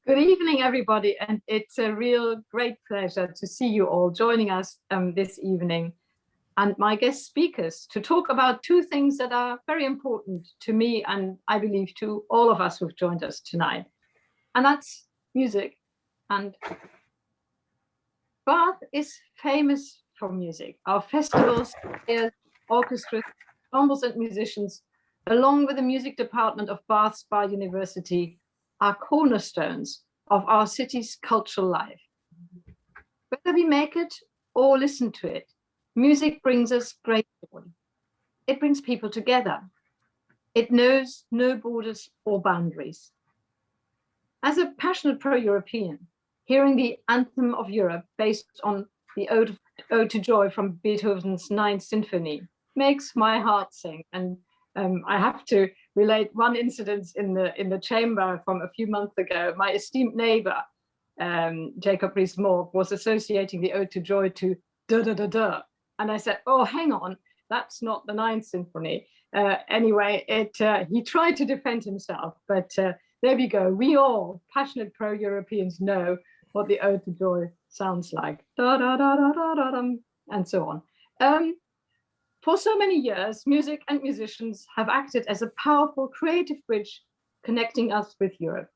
Good evening, everybody, and it's a real great pleasure to see you all joining us this evening and my guest speakers to talk about two things that are very important to me and I believe to all of us who've joined us tonight. And that's music. And Bath is famous for music. Our festivals, orchestras, ensembles and musicians, along with the music department of Bath Spa University, are cornerstones of our city's cultural life. Whether we make it or listen to it, music brings us great joy. It brings people together. It knows no borders or boundaries. As a passionate pro-European, hearing the anthem of Europe based on the Ode to Joy from Beethoven's Ninth Symphony makes my heart sing. And I have to relate one incident in the chamber from a few months ago. My esteemed neighbor, Jacob Rees-Mogg, was associating the Ode to Joy to da da da da, and I said, "Oh, hang on, that's not the Ninth Symphony." Anyway, he tried to defend himself, but there we go. We all passionate pro-Europeans know what the Ode to Joy sounds like, da da da da da da da, and so on. For so many years, music and musicians have acted as a powerful creative bridge connecting us with Europe.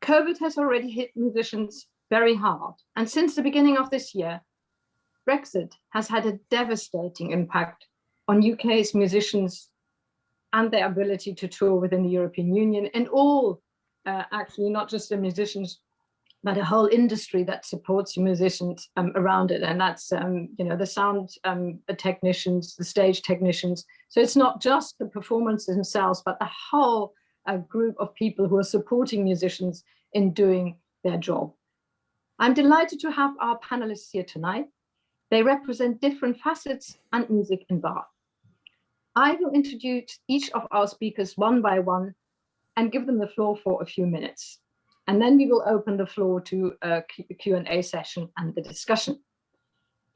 COVID has already hit musicians very hard. And since the beginning of this year, Brexit has had a devastating impact on UK's musicians and their ability to tour within the European Union and all, actually, not just the musicians, but a whole industry that supports musicians around it. And that's, the sound technicians, the stage technicians. So it's not just the performances themselves, but the whole group of people who are supporting musicians in doing their job. I'm delighted to have our panelists here tonight. They represent different facets and music in Bath. I will introduce each of our speakers one by one and give them the floor for a few minutes. And then we will open the floor to a Q&A session and the discussion.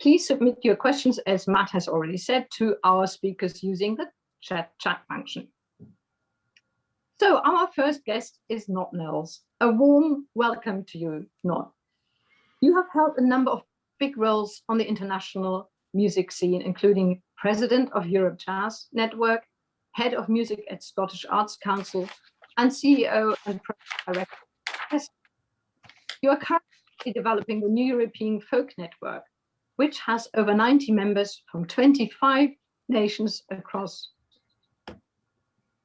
Please submit your questions, as Matt has already said, to our speakers using the chat function. So our first guest is Not Knowles. A warm welcome to you, Not. You have held a number of big roles on the international music scene, including President of Europe Jazz Network, Head of Music at Scottish Arts Council, and CEO and Director. You are currently developing the New European Folk Network, which has over 90 members from 25 nations across.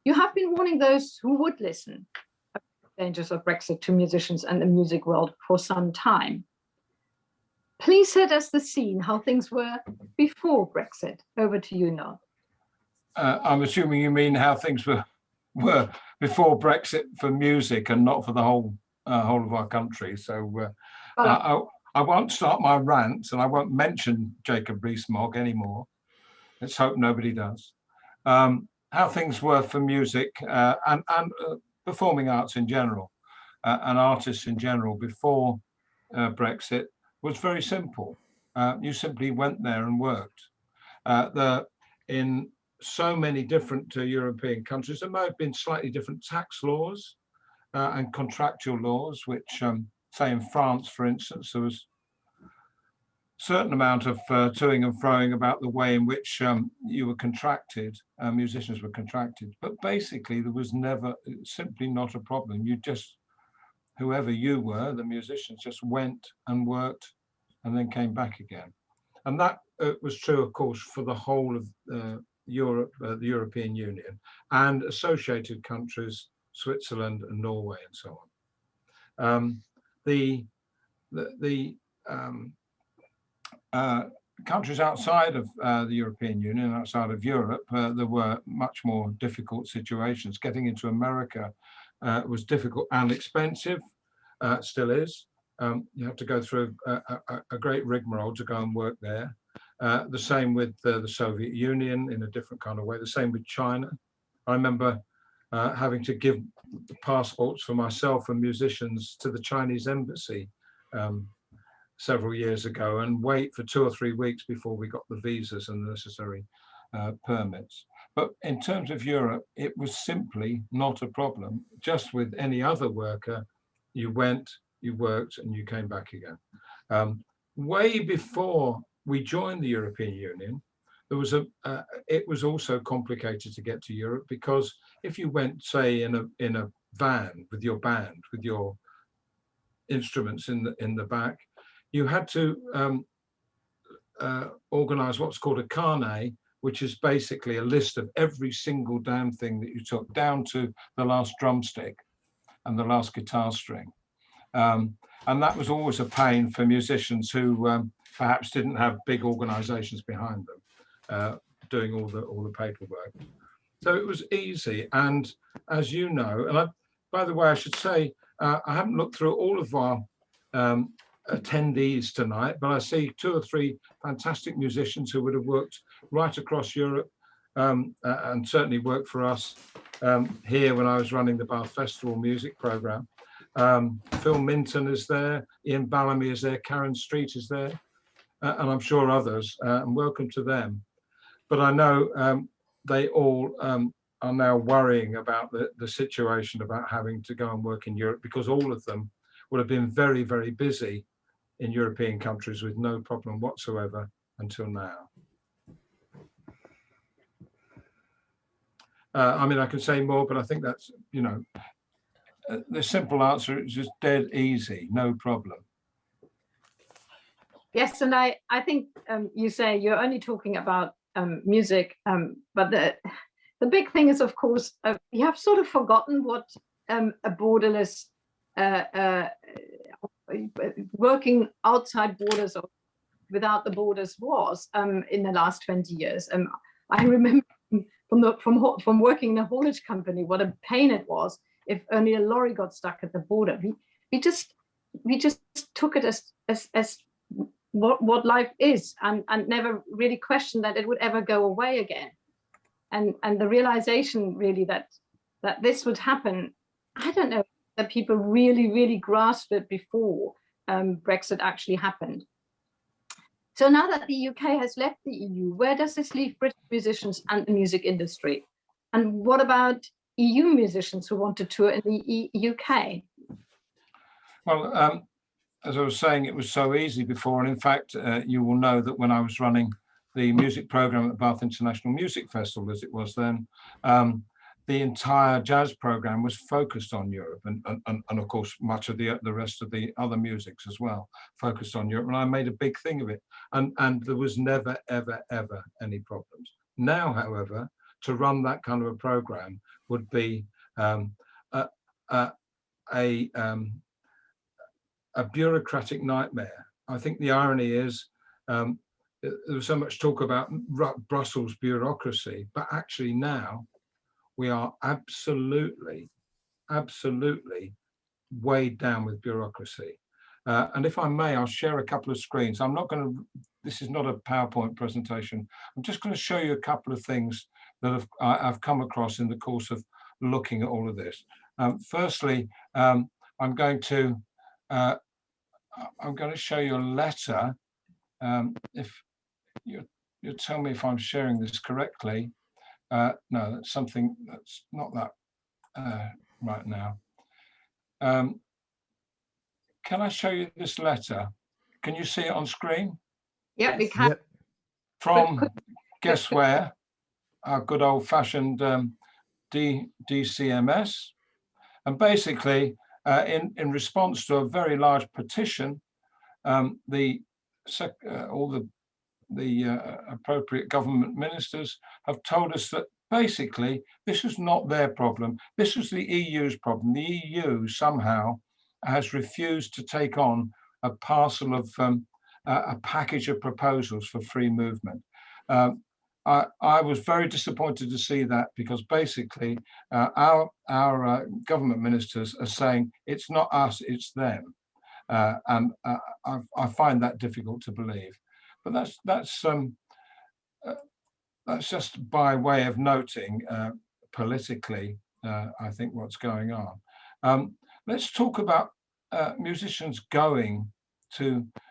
You have been warning those who would listen about the dangers of Brexit to musicians and the music world for some time. Please set us the scene, how things were before Brexit. Over to you, Nod. I'm assuming you mean how things were before Brexit for music and not for the whole of our country. So I won't start my rant and I won't mention Jacob Rees-Mogg anymore. Let's hope nobody does. How things were for music and performing arts in general and artists in general before Brexit was very simple. You simply went there and worked. In so many different European countries, there may have been slightly different tax laws and contractual laws, which, say in France, for instance, there was a certain amount of toing and froing about the way in which you were contracted, musicians were contracted. But basically, there was never, simply not a problem. You just, whoever you were, the musicians just went and worked and then came back again. And that was true, of course, for the whole of Europe, the European Union, and associated countries, Switzerland and Norway and so on. The countries outside of the European Union, outside of Europe, there were much more difficult situations. Getting into America was difficult and expensive, still is. You have to go through a great rigmarole to go and work there. The same with the Soviet Union in a different kind of way, the same with China. I remember having to give passports for myself and musicians to the Chinese embassy several years ago and wait for 2 or 3 weeks before we got the visas and the necessary permits. But in terms of Europe, it was simply not a problem. Just with any other worker, you went, you worked, and you came back again. Way before we joined the European Union, there was it was also complicated to get to Europe, because if you went, say, in a van with your band, with your instruments in the back, you had to organize what's called a carnet, which is basically a list of every single damn thing that you took, down to the last drumstick and the last guitar string. And that was always a pain for musicians who perhaps didn't have big organizations behind them doing all the paperwork. So it was easy. And as you know, and by the way, I should say, I haven't looked through all of our attendees tonight, but I see 2 or 3 fantastic musicians who would have worked right across Europe, and certainly worked for us here when I was running the Bath Festival music program. Phil Minton is there, Ian Ballamy is there, Karen Street is there, and I'm sure others, and welcome to them. But I know they all are now worrying about the situation about having to go and work in Europe, because all of them would have been very, very busy in European countries with no problem whatsoever until now. I mean, I can say more, but I think that's, you know, the simple answer is just dead easy, no problem. Yes, and I think you say you're only talking about music, but the big thing is, of course, we have sort of forgotten what a borderless working outside borders or without the borders was in the last 20 years. I remember from working in a haulage company what a pain it was if only a lorry got stuck at the border. We just took it as what life is, and never really questioned that it would ever go away again. And the realization really that this would happen, I don't know that people really grasped it before Brexit actually happened. So now that the UK has left the EU, where does this leave British musicians and the music industry? And what about EU musicians who want to tour in the UK? Well, as I was saying, it was so easy before. And in fact, you will know that when I was running the music program at Bath International Music Festival, as it was then, the entire jazz program was focused on Europe, and of course much of the rest of the other musics as well focused on Europe, and I made a big thing of it, and there was never ever any problems. Now, however, to run that kind of a program would be a bureaucratic nightmare. I think the irony is there was so much talk about Brussels bureaucracy, but actually now we are absolutely weighed down with bureaucracy. And if I may, I'll share a couple of screens. I'm not going to, this is not a PowerPoint presentation. I'm just going to show you a couple of things that I've come across in the course of looking at all of this. Firstly, I'm going to show you a letter. If you tell me if I'm sharing this correctly. No, that's something that's not that right now. Can I show you this letter? Can you see it on screen? Yeah, we can. Yep. From, guess where? Our good old-fashioned DCMS. And basically, in response to a very large petition, all the appropriate government ministers have told us that basically this is not their problem. This was the EU's problem. The EU somehow has refused to take on a parcel of a package of proposals for free movement. I was very disappointed to see that, because basically our government ministers are saying it's not us, it's them. And I find that difficult to believe. But that's just by way of noting politically, I think, what's going on. Let's talk about musicians going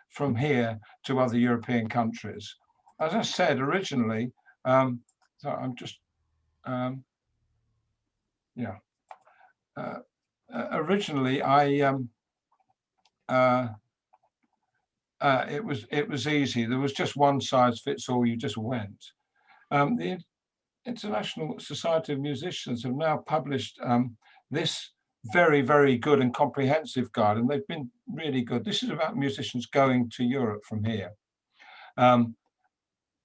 from here to other European countries. As I said originally, so I'm just originally it was easy. There was just one size fits all. You just went. The International Society of Musicians have now published this very, very good and comprehensive guide, and they've been really good. This is about musicians going to Europe from here.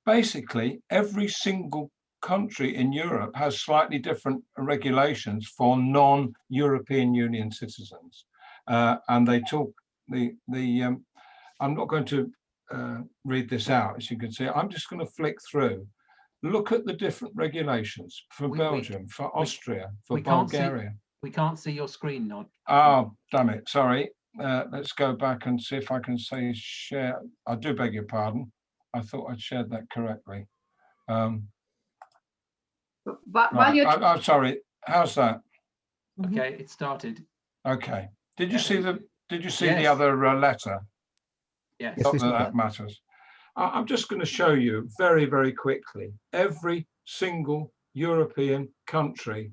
Basically, every single country in Europe has slightly different regulations for non-European Union citizens, and they talk I'm not going to read this out, as you can see. I'm just going to flick through. Look at the different regulations for Belgium, for Austria, for Bulgaria. We can't see your screen, Nod. Oh, damn it. Sorry. Let's go back and see if I can say share. I do beg your pardon. I thought I'd shared that correctly. But while you're I'm sorry. How's that? Okay, it started. Okay. Did you see the Yes. the other letter? Yes. Not that that matters. I'm just going to show you very, very quickly. Every single European country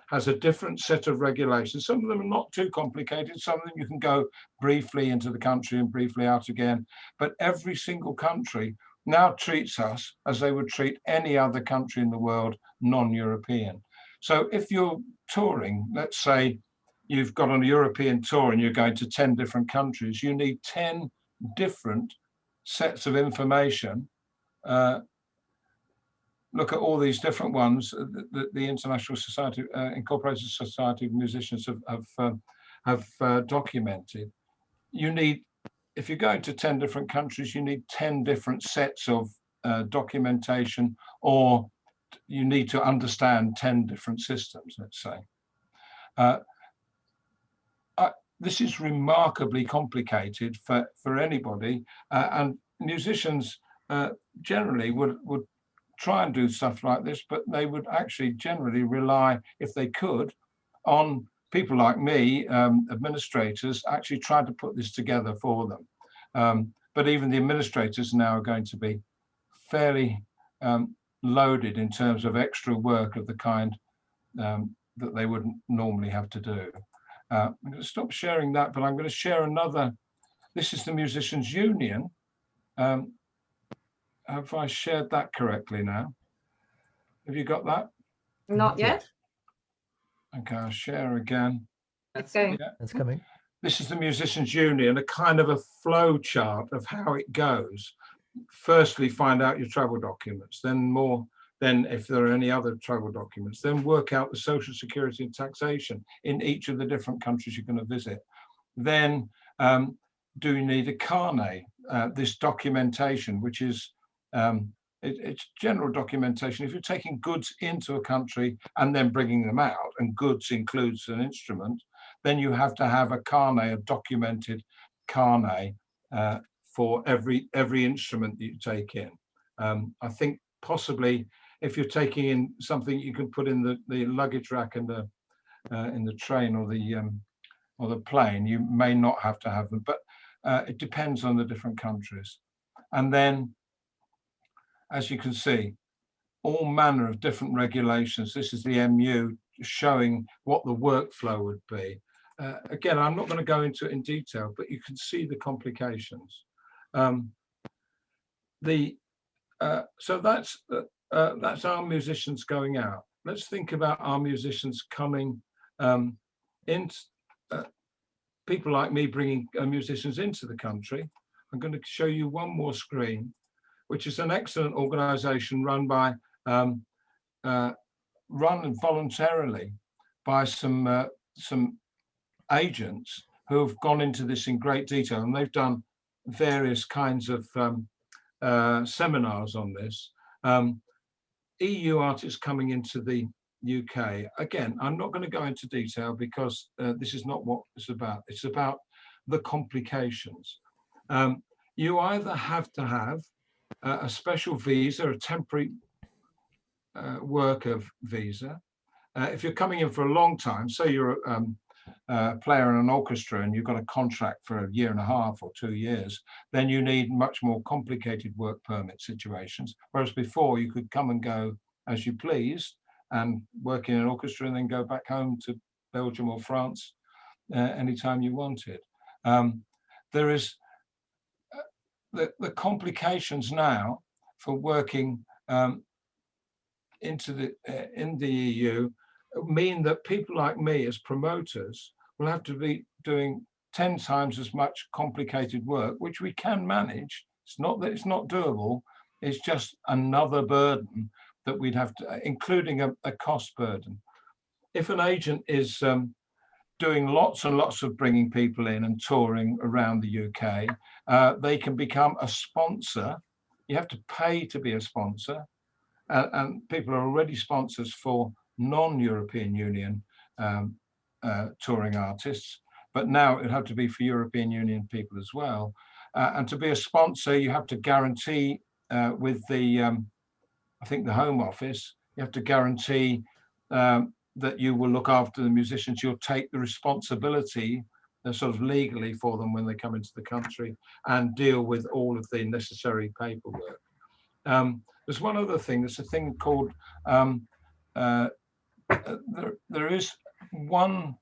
has a different set of regulations. Some of them are not too complicated. Some of them you can go briefly into the country and briefly out again. But every single country now treats us as they would treat any other country in the world, non-European. So if you're touring, let's say you've got on a European tour and you're going to 10 different countries, you need 10 different sets of information. Look at all these different ones that the International Society, Incorporated Society of Musicians have documented. You need, if you're going to 10 different countries, you need 10 different sets of documentation, or you need to understand 10 different systems, let's say. This is remarkably complicated for anybody, and musicians generally would try and do stuff like this, but they would actually generally rely, if they could, on people like me, administrators, actually trying to put this together for them. But even the administrators now are going to be fairly loaded in terms of extra work of the kind that they wouldn't normally have to do. I'm going to stop sharing that, but I'm going to share another. This is the Musicians Union. Have I shared that correctly now? Have you got that? not yet. Okay, I'll share again. Okay. Yeah. It's coming. This is the Musicians Union, a kind of a flow chart of how it goes. Firstly, find out your travel documents, then if there are any other travel documents, then work out the social security and taxation in each of the different countries you're going to visit. Then do you need a carnet, this documentation, which is it's general documentation. If you're taking goods into a country and then bringing them out, and goods includes an instrument, then you have to have a carnet, a documented carnet for every instrument that you take in. I think possibly if you're taking in something you can put in the luggage rack in the train or the plane, you may not have to have them, but it depends on the different countries. And then, as you can see, all manner of different regulations. This is the MU showing what the workflow would be. Again, I'm not going to go into it in detail, but you can see the complications. So that's our musicians going out. Let's think about our musicians coming in. People like me bringing musicians into the country. I'm going to show you one more screen, which is an excellent organization run by run voluntarily by some agents who have gone into this in great detail, and they've done various kinds of seminars on this. EU artists coming into the UK. Again, I'm not going to go into detail because this is not what it's about. It's about the complications. You either have to have a special visa, a temporary worker visa. If you're coming in for a long time, say you're a player in an orchestra and you've got a contract for a year and a half or 2 years, then you need much more complicated work permit situations. Whereas before you could come and go as you pleased and work in an orchestra and then go back home to Belgium or France anytime you wanted. there is the complications now for working in the EU mean that people like me as promoters will have to be doing 10 times as much complicated work, which we can manage. It's not that it's not doable, it's just another burden that we'd have to, including a cost burden. If an agent is doing lots and lots of bringing people in and touring around the UK, they can become a sponsor. You have to pay to be a sponsor, and people are already sponsors for non-European Union touring artists, but now it have to be for European Union people as well. And to be a sponsor, you have to guarantee with the, I think the Home Office, you have to guarantee that you will look after the musicians. You'll take the responsibility sort of legally for them when they come into the country and deal with all of the necessary paperwork. There's one other thing. There's a thing called, there is one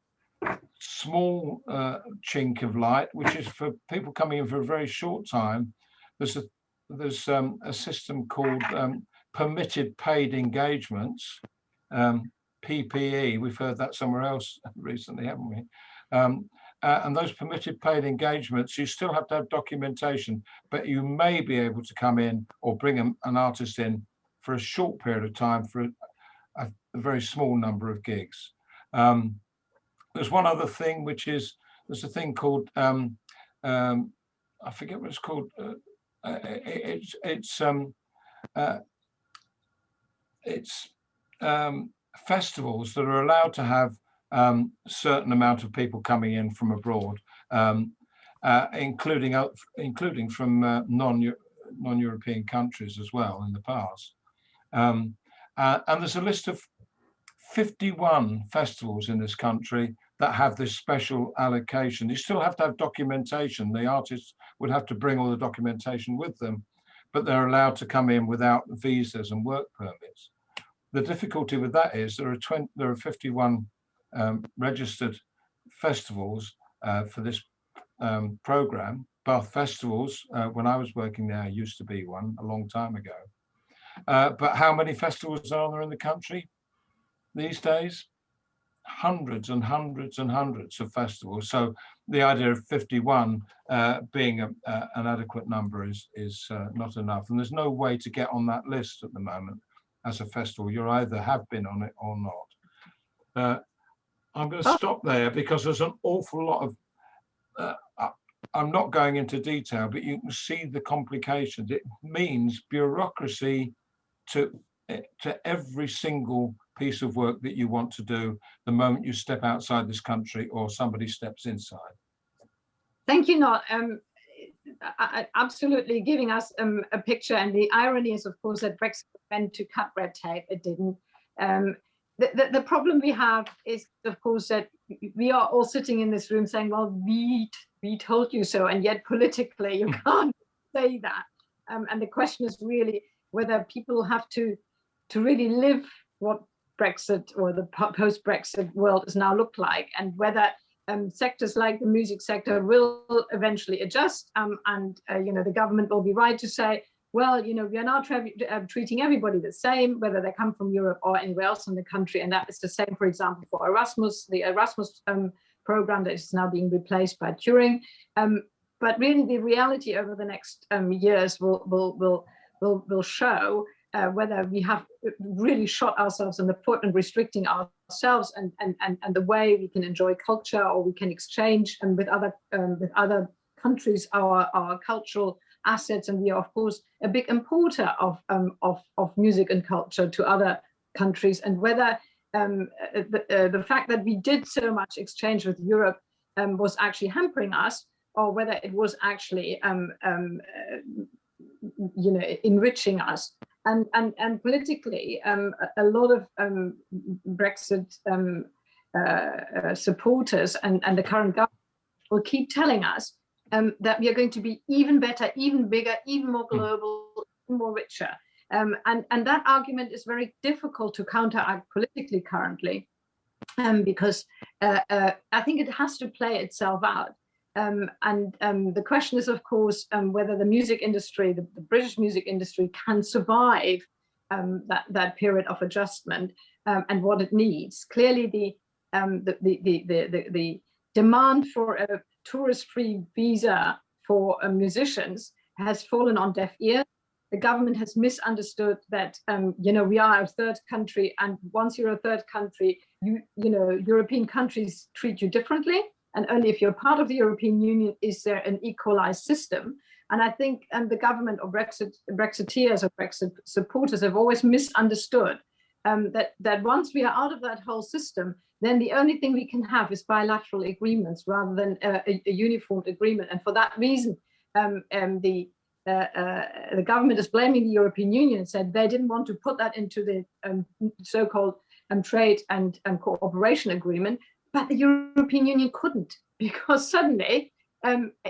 small chink of light, which is for people coming in for a very short time. There's a system called permitted paid engagements, PPE. We've heard that somewhere else recently, haven't we? And those permitted paid engagements, you still have to have documentation, but you may be able to come in or bring an artist in for a short period of time for a very small number of gigs. There's one other thing, which is there's a thing called I forget what it's called. It's festivals that are allowed to have certain amount of people coming in from abroad, including from non-European countries as well in the past. And there's a list of 51 festivals in this country that have this special allocation. You still have to have documentation. The artists would have to bring all the documentation with them, but they're allowed to come in without visas and work permits. The difficulty with that is there are 51 registered festivals for this program. Bath Festivals, when I was working there, used to be one a long time ago. But how many festivals are there in the country these days? Hundreds and hundreds and hundreds of festivals. So the idea of 51 being an adequate number is not enough. And there's no way to get on that list at the moment as a festival. You either have been on it or not. I'm going to stop there because there's an awful lot of, I'm not going into detail, but you can see the complications. It means bureaucracy to every single piece of work that you want to do the moment you step outside this country or somebody steps inside. Thank you, Not. Absolutely giving us a picture. And the irony is, of course, that Brexit meant to cut red tape. It didn't. The problem we have is, of course, that we are all sitting in this room saying, well, we told you so. And yet politically, you can't say that. And the question is really whether people have to really live what Brexit or the post-Brexit world is now look like, and whether sectors like the music sector will eventually adjust, and the government will be right to say, well, we are now treating everybody the same, whether they come from Europe or anywhere else in the country, and that is the same, for example, for Erasmus, the Erasmus program that is now being replaced by Turing. But really, the reality over the next years will show whether we have really shot ourselves in the foot and restricting ourselves and the way we can enjoy culture, or we can exchange with other countries our cultural assets. And we are, of course, a big importer of music and culture to other countries. And whether the fact that we did so much exchange with Europe was actually hampering us, or whether it was actually enriching us. And politically, a lot of Brexit supporters and the current government will keep telling us that we are going to be even better, even bigger, even more global, even more richer. And that argument is very difficult to counteract politically currently, because I think it has to play itself out. The question is, of course, whether the music industry, the British music industry, can survive that period of adjustment and what it needs. Clearly, the demand for a tourist-free visa for musicians has fallen on deaf ears. The government has misunderstood that we are a third country, and once you're a third country, European countries treat you differently, and only if you're part of the European Union is there an equalized system. And I think the government or Brexiteers or Brexit supporters have always misunderstood that once we are out of that whole system, then the only thing we can have is bilateral agreements rather than a uniform agreement. And for that reason, the government is blaming the European Union and said they didn't want to put that into the so-called trade and cooperation agreement, but the European Union couldn't, because suddenly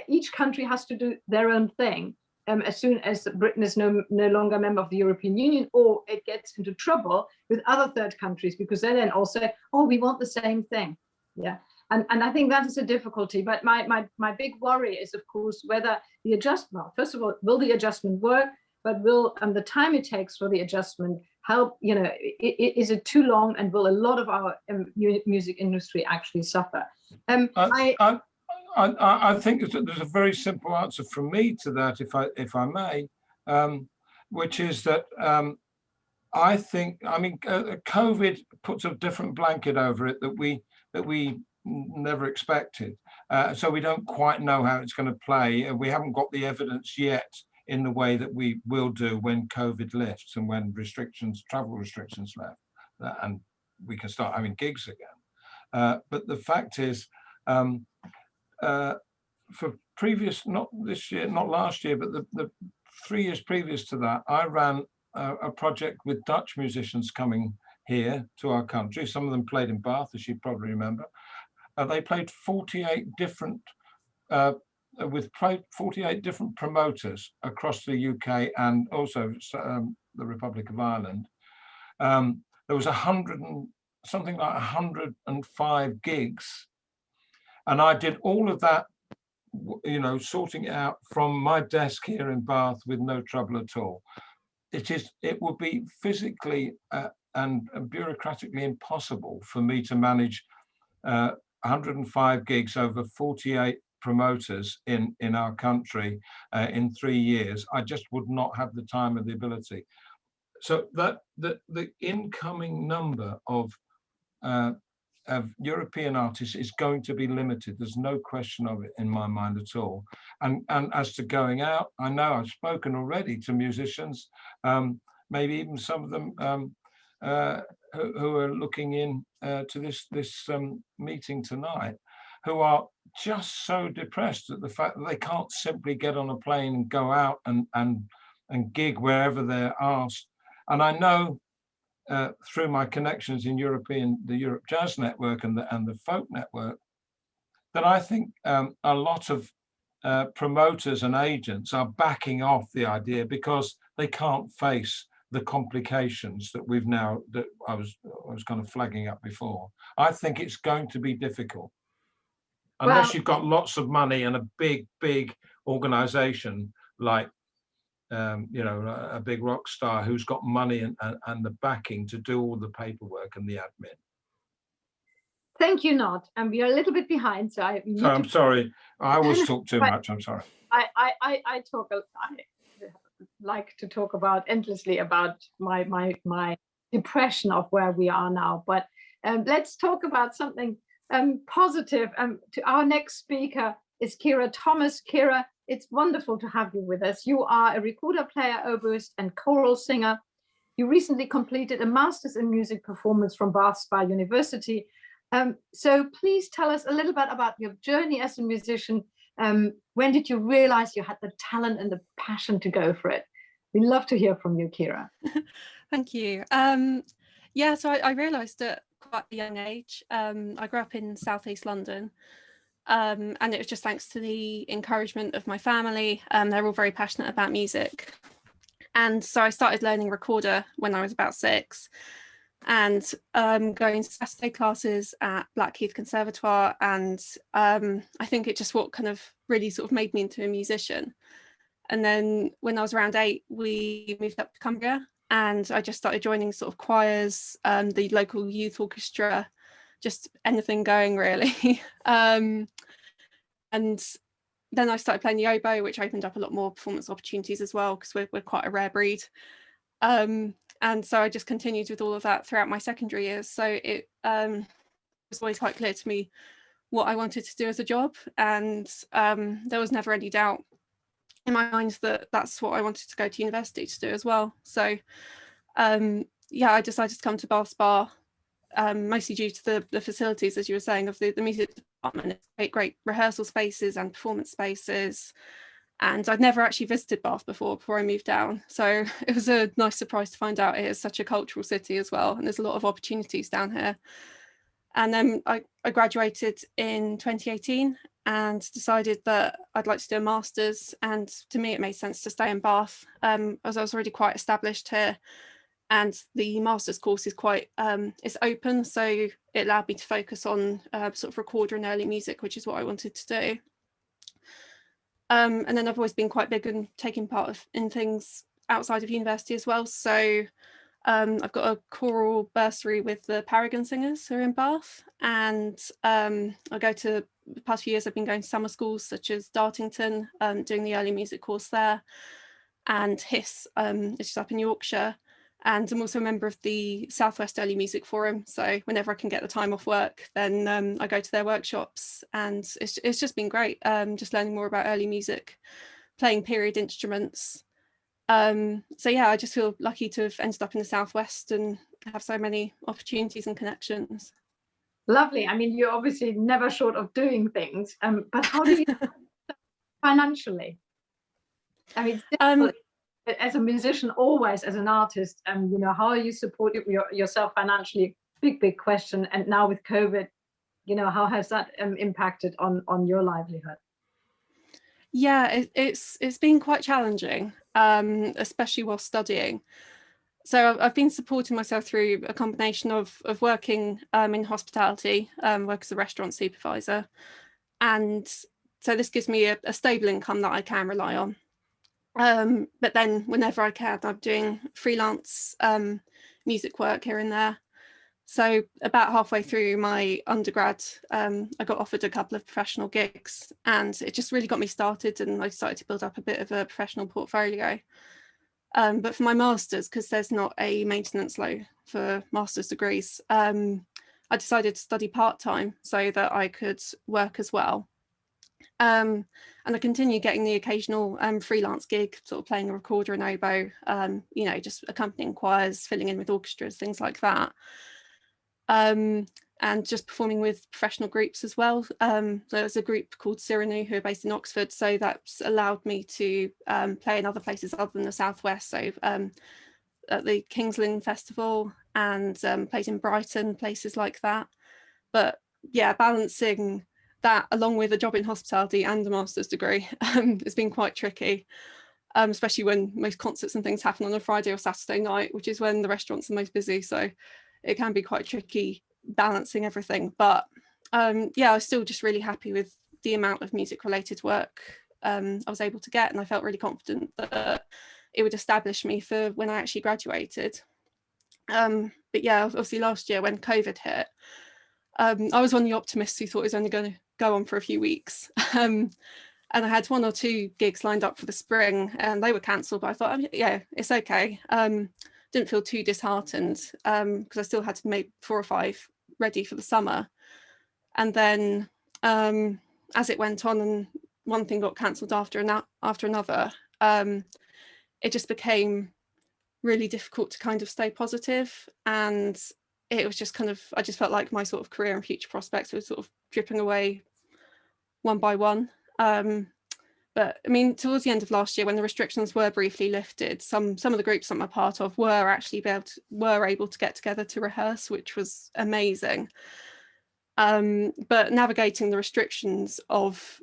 each country has to do their own thing as soon as Britain is no longer a member of the European Union, or it gets into trouble with other third countries, because they then all say, oh, we want the same thing. Yeah. And I think that is a difficulty. But my big worry is, of course, whether the adjustment, first of all, will the adjustment work? But will the time it takes for the adjustment help? Is it too long, and will a lot of our music industry actually suffer? I think there's a very simple answer from me to that, if I may, which is that I think, COVID puts a different blanket over it that we never expected. So we don't quite know how it's going to play. We haven't got the evidence yet in the way that we will do when COVID lifts and when travel restrictions left, and we can start having gigs again. But the fact is, for previous, not this year, not last year, but the 3 years previous to that, I ran a project with Dutch musicians coming here to our country. Some of them played in Bath, as you probably remember. They played 48 different, with 48 different promoters across the UK and also the Republic of Ireland. There was something like 105 gigs. And I did all of that, sorting it out from my desk here in Bath with no trouble at all. It would be physically and bureaucratically impossible for me to manage 105 gigs over 48 promoters in our country in 3 years. I just would not have the time or the ability. So that the incoming number of European artists is going to be limited. There's no question of it in my mind at all. And as to going out, I know I've spoken already to musicians, maybe even some of them who are looking in to this meeting tonight, who are just so depressed at the fact that they can't simply get on a plane and go out and gig wherever they're asked. And I know through my connections in the Europe Jazz Network and the Folk Network, that I think a lot of promoters and agents are backing off the idea because they can't face the complications that I was kind of flagging up before. I think it's going to be difficult unless you've got lots of money and a big organization like a big rock star who's got money and the backing to do all the paperwork and the admin. Thank you, Nod. And we are a little bit behind, so I'm sorry. I always talk too much. I'm sorry. I like to talk endlessly about my depression of where we are now. But let's talk about something positive. To our next speaker is Ciara Thomas. Ciara, it's wonderful to have you with us. You are a recorder player, oboist, and choral singer. You recently completed a master's in music performance from Bath Spa University. So please tell us a little bit about your journey as a musician. When did you realize you had the talent and the passion to go for it? We'd love to hear from you, Ciara. Thank you. So I realized at quite a young age. I grew up in Southeast London. And it was just thanks to the encouragement of my family. They're all very passionate about music. And so I started learning recorder when I was about 6. and going to Saturday classes at Blackheath Conservatoire, and I think it just what kind of really sort of made me into a musician. And then when I was around 8, we moved up to Cumbria, and I just started joining sort of choirs, the local youth orchestra, just anything going really. And then I started playing the oboe, which opened up a lot more performance opportunities as well, because we're quite a rare breed. And so I just continued with all of that throughout my secondary years. So it was always quite clear to me what I wanted to do as a job. And there was never any doubt in my mind that that's what I wanted to go to university to do as well. So yeah, I decided to come to Bath Spa, mostly due to the facilities, as you were saying, of the music department. It's great rehearsal spaces and performance spaces. And I'd never actually visited Bath before I moved down. So it was a nice surprise to find out it is such a cultural city as well. And there's a lot of opportunities down here. And then I graduated in 2018 and decided that I'd like to do a master's. And to me, it made sense to stay in Bath, as I was already quite established here. And the master's course is quite, it's open. So it allowed me to focus on sort of recorder and early music, which is what I wanted to do. And then I've always been quite big in taking part in things outside of university as well. So I've got a choral bursary with the Paragon Singers who are in Bath, and I go to the past few years I've been going to summer schools such as Dartington, doing the early music course there, and HIS, which is up in Yorkshire. And I'm also a member of the Southwest Early Music Forum. So whenever I can get the time off work, then I go to their workshops, and it's just been great, just learning more about early music, playing period instruments. So yeah, I just feel lucky to have ended up in the Southwest and have so many opportunities and connections. Lovely. I mean, you're obviously never short of doing things, but how do you financially? I mean, it's difficult as a musician, always as an artist, you know, how are you supporting yourself financially? Big question. And now with COVID, you know, how has that impacted on your livelihood? Yeah, it's been quite challenging, especially while studying. So I've been supporting myself through a combination of working in hospitality, work as a restaurant supervisor. And so this gives me a stable income that I can rely on. But then whenever I can, I'm doing freelance music work here and there. So about halfway through my undergrad, I got offered a couple of professional gigs, and it just really got me started, and I started to build up a bit of a professional portfolio. But for my master's, because there's not a maintenance load for master's degrees, I decided to study part-time so that I could work as well. And I continue getting the occasional freelance gig, sort of playing a recorder and oboe, you know, just accompanying choirs, filling in with orchestras, things like that. And just performing with professional groups as well. There's a group called Cyrano who are based in Oxford, so that's allowed me to play in other places other than the Southwest. So at the King's Lynn Festival, and played in Brighton, places like that. But yeah, balancing that along with a job in hospitality and a master's degree has been quite tricky, especially when most concerts and things happen on a Friday or Saturday night, which is when the restaurants are most busy. So it can be quite tricky balancing everything. But yeah, I was still just really happy with the amount of music related work I was able to get, and I felt really confident that it would establish me for when I actually graduated. But yeah, obviously last year when COVID hit, I was one of the optimists who thought it was only going to go on for a few weeks. And I had 1 or 2 gigs lined up for the spring, and they were cancelled, but I thought, yeah, it's okay. Didn't feel too disheartened, because I still had to make 4 or 5 ready for the summer. And then as it went on and one thing got cancelled after another, it just became really difficult to kind of stay positive. And it was just kind of, I just felt like my sort of career and future prospects were sort of dripping away one by one. But I mean, towards the end of last year, when the restrictions were briefly lifted, some of the groups I'm a part of were actually able to get together to rehearse, which was amazing. But navigating the restrictions of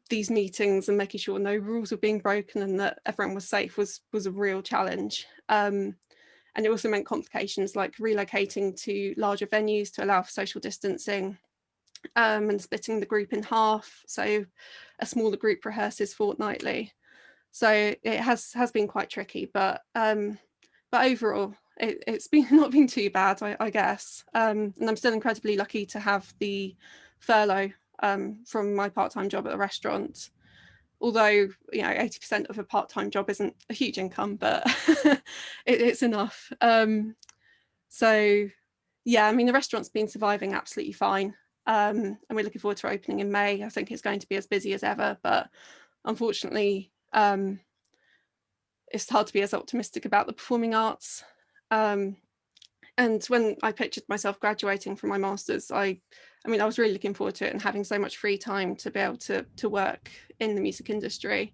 these meetings and making sure no rules were being broken and that everyone was safe was a real challenge. And And it also meant complications like relocating to larger venues to allow for social distancing, and splitting the group in half. So a smaller group rehearses fortnightly. So it has been quite tricky, but overall, it's been not been too bad, I guess. And I'm still incredibly lucky to have the furlough from my part-time job at the restaurant. Although, 80% of a part-time job isn't a huge income, but it's enough. So yeah, I mean, the restaurant's been surviving absolutely fine. And we're looking forward to opening in May. I think it's going to be as busy as ever, but unfortunately, it's hard to be as optimistic about the performing arts. And when I pictured myself graduating from my master's, I was really looking forward to it and having so much free time to be able to work in the music industry.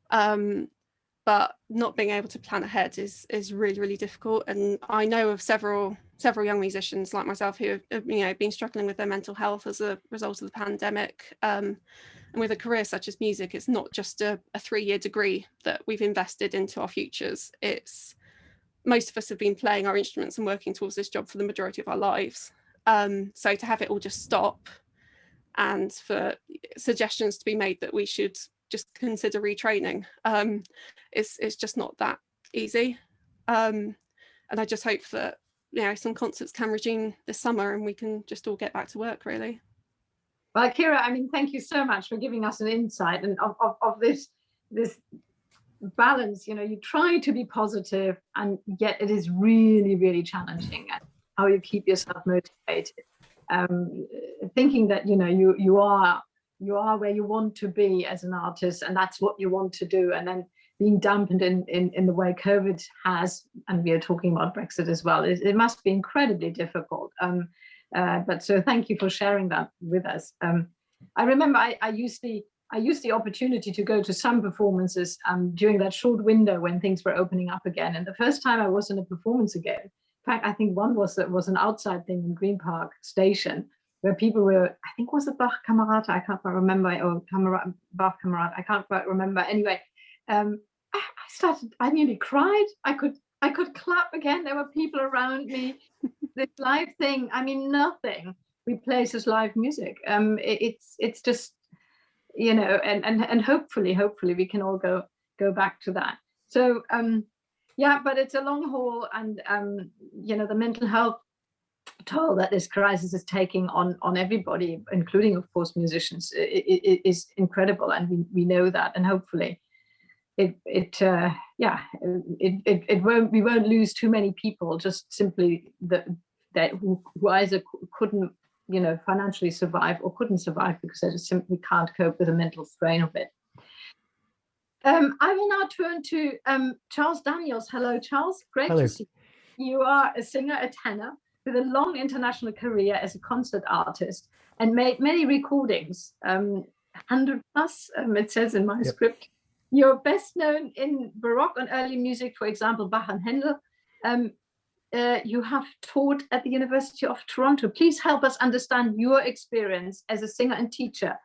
But not being able to plan ahead is really, really difficult. And I know of several young musicians like myself who have been struggling with their mental health as a result of the pandemic. And with a career such as music, it's not just a 3-year degree that we've invested into our futures. It's most of us have been playing our instruments and working towards this job for the majority of our lives. So to have it all just stop, and for suggestions to be made that we should just consider retraining, it's just not that easy. And I just hope that some concerts can resume this summer and we can just all get back to work, really. Well, Kira, thank you so much for giving us an insight and of this balance. You try to be positive, and yet it is really, really challenging. And how you keep yourself motivated, thinking that you are where you want to be as an artist, and that's what you want to do, and then being dampened in the way COVID has, and we are talking about Brexit as well. It must be incredibly difficult. But so thank you for sharing that with us. I remember I used the opportunity to go to some performances during that short window when things were opening up again. And the first time I was in a performance again, in fact, I think one was an outside thing in Green Park Station, where people were, I think was it Bach Camerata, I can't quite remember, or Bach Camerata, I can't quite remember. Anyway, I nearly cried. I could clap again. There were people around me. This live thing, nothing replaces live music. It's just, and hopefully we can all go back to that. So yeah, but it's a long haul, and the mental health toll that this crisis is taking on everybody, including of course musicians, is incredible, and we know that, and hopefully we won't lose too many people, just simply that who either couldn't financially survive or couldn't survive because they just simply can't cope with the mental strain of it. I will now turn to Charles Daniels. Hello, Charles. Great Hello. to see you. You are a singer, a tenor, with a long international career as a concert artist, and made many recordings, 100 plus, it says in my script. You're best known in Baroque and early music, for example, Bach and Handel. You have taught at the University of Toronto. Please help us understand your experience as a singer and teacher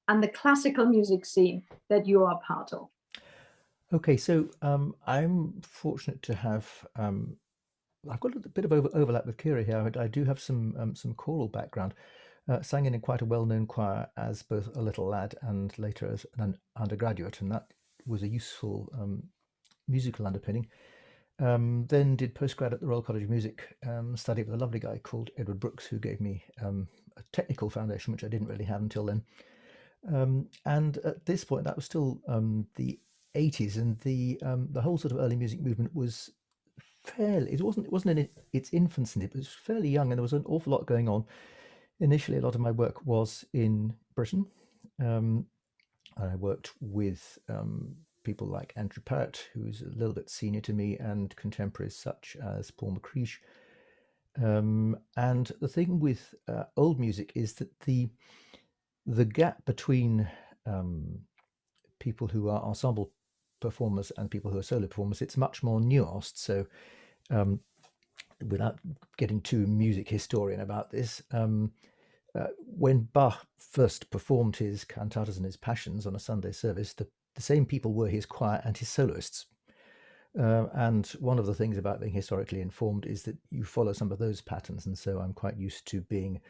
and the classical music scene that you are part of. Okay, so I'm fortunate to have, I've got a bit of overlap with Kira here. I do have some choral background. Sang in quite a well-known choir as both a little lad and later as an undergraduate, and that was a useful musical underpinning. Then did postgrad at the Royal College of Music, studied with a lovely guy called Edward Brooks, who gave me a technical foundation, which I didn't really have until then. And at this point, that was still the 80s, and the whole sort of early music movement was fairly, it wasn't in its infancy, it was fairly young, and there was an awful lot going on. Initially, a lot of my work was in Britain. I worked with people like Andrew Parrott, who's a little bit senior to me, and contemporaries such as Paul McCreesh. And the thing with old music is that the gap between people who are ensemble performers and people who are solo performers, it's much more nuanced. So without getting too music historian about this, when Bach first performed his cantatas and his passions on a Sunday service, the same people were his choir and his soloists. And one of the things about being historically informed is that you follow some of those patterns. And so I'm quite used to being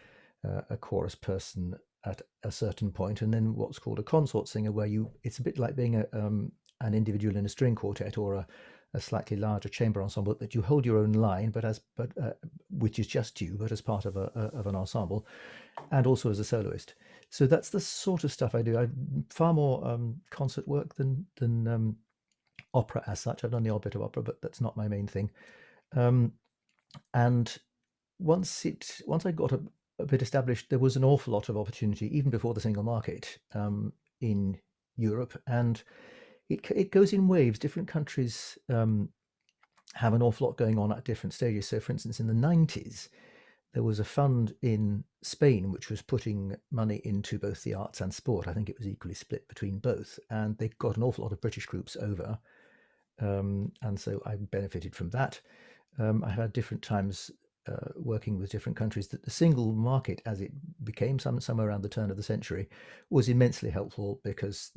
a chorus person at a certain point, and then what's called a consort singer, where it's a bit like being an individual in a string quartet or a slightly larger chamber ensemble, that you hold your own line, which is just you, but as part of an ensemble, and also as a soloist. So that's the sort of stuff I do. I far more concert work than opera as such. I've done the odd bit of opera, but that's not my main thing. And once I got a bit established, there was an awful lot of opportunity, even before the single market, in Europe, and it goes in waves. Different countries have an awful lot going on at different stages. So, for instance, in the 90s, there was a fund in Spain which was putting money into both the arts and sport. I think it was equally split between both, and they got an awful lot of British groups over, and so I benefited from that. I had different times working with different countries. That the single market, as it became somewhere around the turn of the century, was immensely helpful, because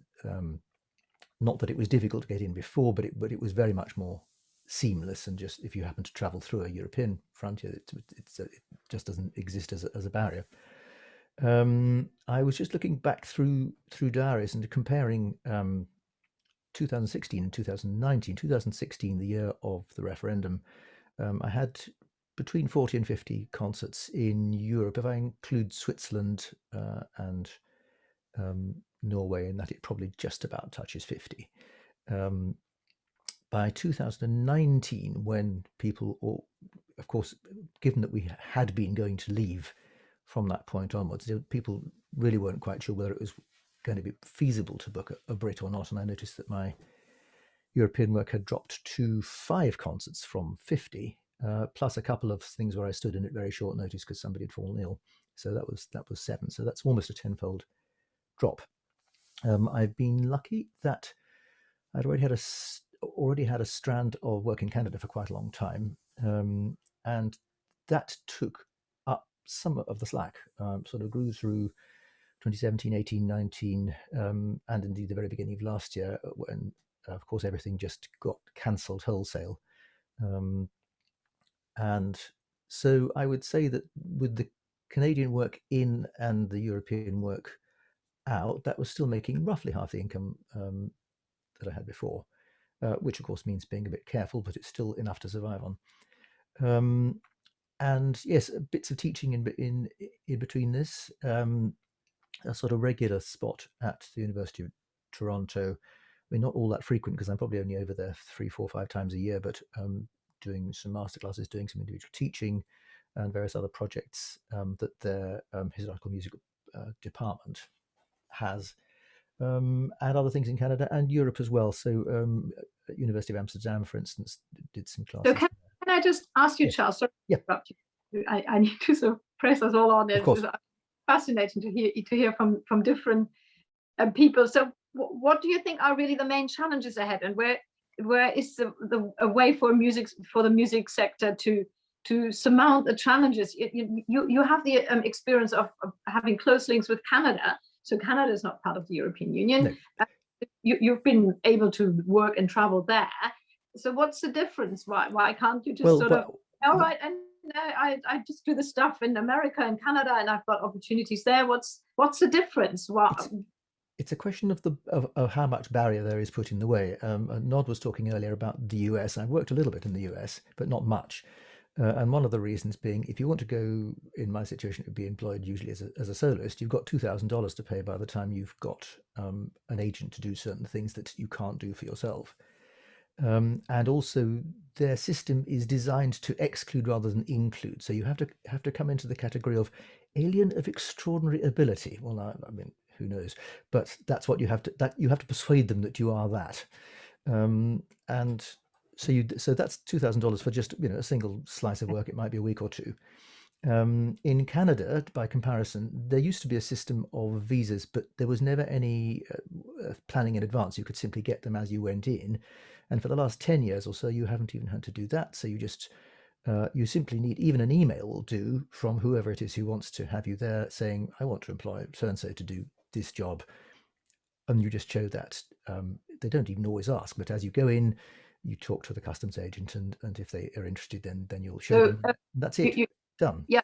not that it was difficult to get in before, but it was very much more seamless. And just if you happen to travel through a European frontier, it just doesn't exist as a barrier. I was just looking back through diaries and comparing 2016 and 2019. 2016, the year of the referendum, I had between 40 and 50 concerts in Europe. If I include Switzerland and Norway in that, it probably just about touches 50. By 2019, when people, of course, given that we had been going to leave from that point onwards, people really weren't quite sure whether it was going to be feasible to book a Brit or not. And I noticed that my European work had dropped to 5 concerts from 50, plus a couple of things where I stood in at very short notice because somebody had fallen ill. So that was 7. So that's almost a tenfold drop. I've been lucky that I'd already had a strand of work in Canada for quite a long time, and that took up some of the slack. Sort of grew through 2017, 18, 19, and indeed the very beginning of last year, when of course everything just got cancelled wholesale. And so I would say that with the Canadian work in and the European work out, that was still making roughly half the income that I had before, which of course means being a bit careful, but it's still enough to survive on. And yes, bits of teaching in between this, a sort of regular spot at the University of Toronto. I mean, not all that frequent because I'm probably only over there 3, 4, 5 times a year, but doing some masterclasses, doing some individual teaching, and various other projects that their historical music department has, and other things in Canada and Europe as well. So at University of Amsterdam, for instance, did some classes. So can I just ask you, Yes. Charles? Sorry Yeah. to interrupt you. I need to sort of press us all on it. Of course. It's fascinating to hear from different people. So what do you think are really the main challenges ahead, and where is a way for the music sector to surmount the challenges? You have the experience of having close links with Canada. So Canada is not part of the European Union. No. You've been able to work and travel there. So what's the difference? Why can't you just all right, and I just do the stuff in America and Canada, and I've got opportunities there. What's the difference? It's a question of how much barrier there is put in the way. Nod was talking earlier about the US. I've worked a little bit in the US, but not much. And one of the reasons being, if you want to go, in my situation, it would be employed usually as a soloist, you've got $2,000 to pay by the time you've got an agent to do certain things that you can't do for yourself. And also their system is designed to exclude rather than include. So you have to come into the category of alien of extraordinary ability. Well, I mean, who knows? But that's what you have to persuade them that you are that. And so that's $2,000 for just a single slice of work. It might be a week or two. In Canada, by comparison, there used to be a system of visas, but there was never any planning in advance. You could simply get them as you went in. And for the last 10 years or so, you haven't even had to do that. So you simply need, even an email will do from whoever it is who wants to have you there, saying, I want to employ so-and-so to do this job. And you just show that. They don't even always ask, but as you go in, you talk to the customs agent, and if they are interested, then you'll show them. That's it. Done. Yeah.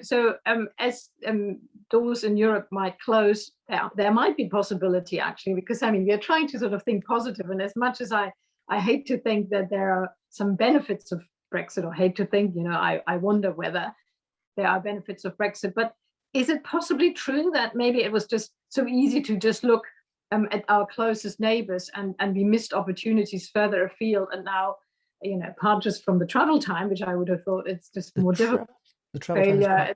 So as doors in Europe might close, there might be possibility actually, because I mean we're trying to sort of think positive, and as much as I hate to think that there are some benefits of Brexit, or hate to think, I wonder whether there are benefits of Brexit, but is it possibly true that maybe it was just so easy to just look at our closest neighbors, and we missed opportunities further afield, and now, apart just from the travel time, which I would have thought it's just more difficult, the travel failure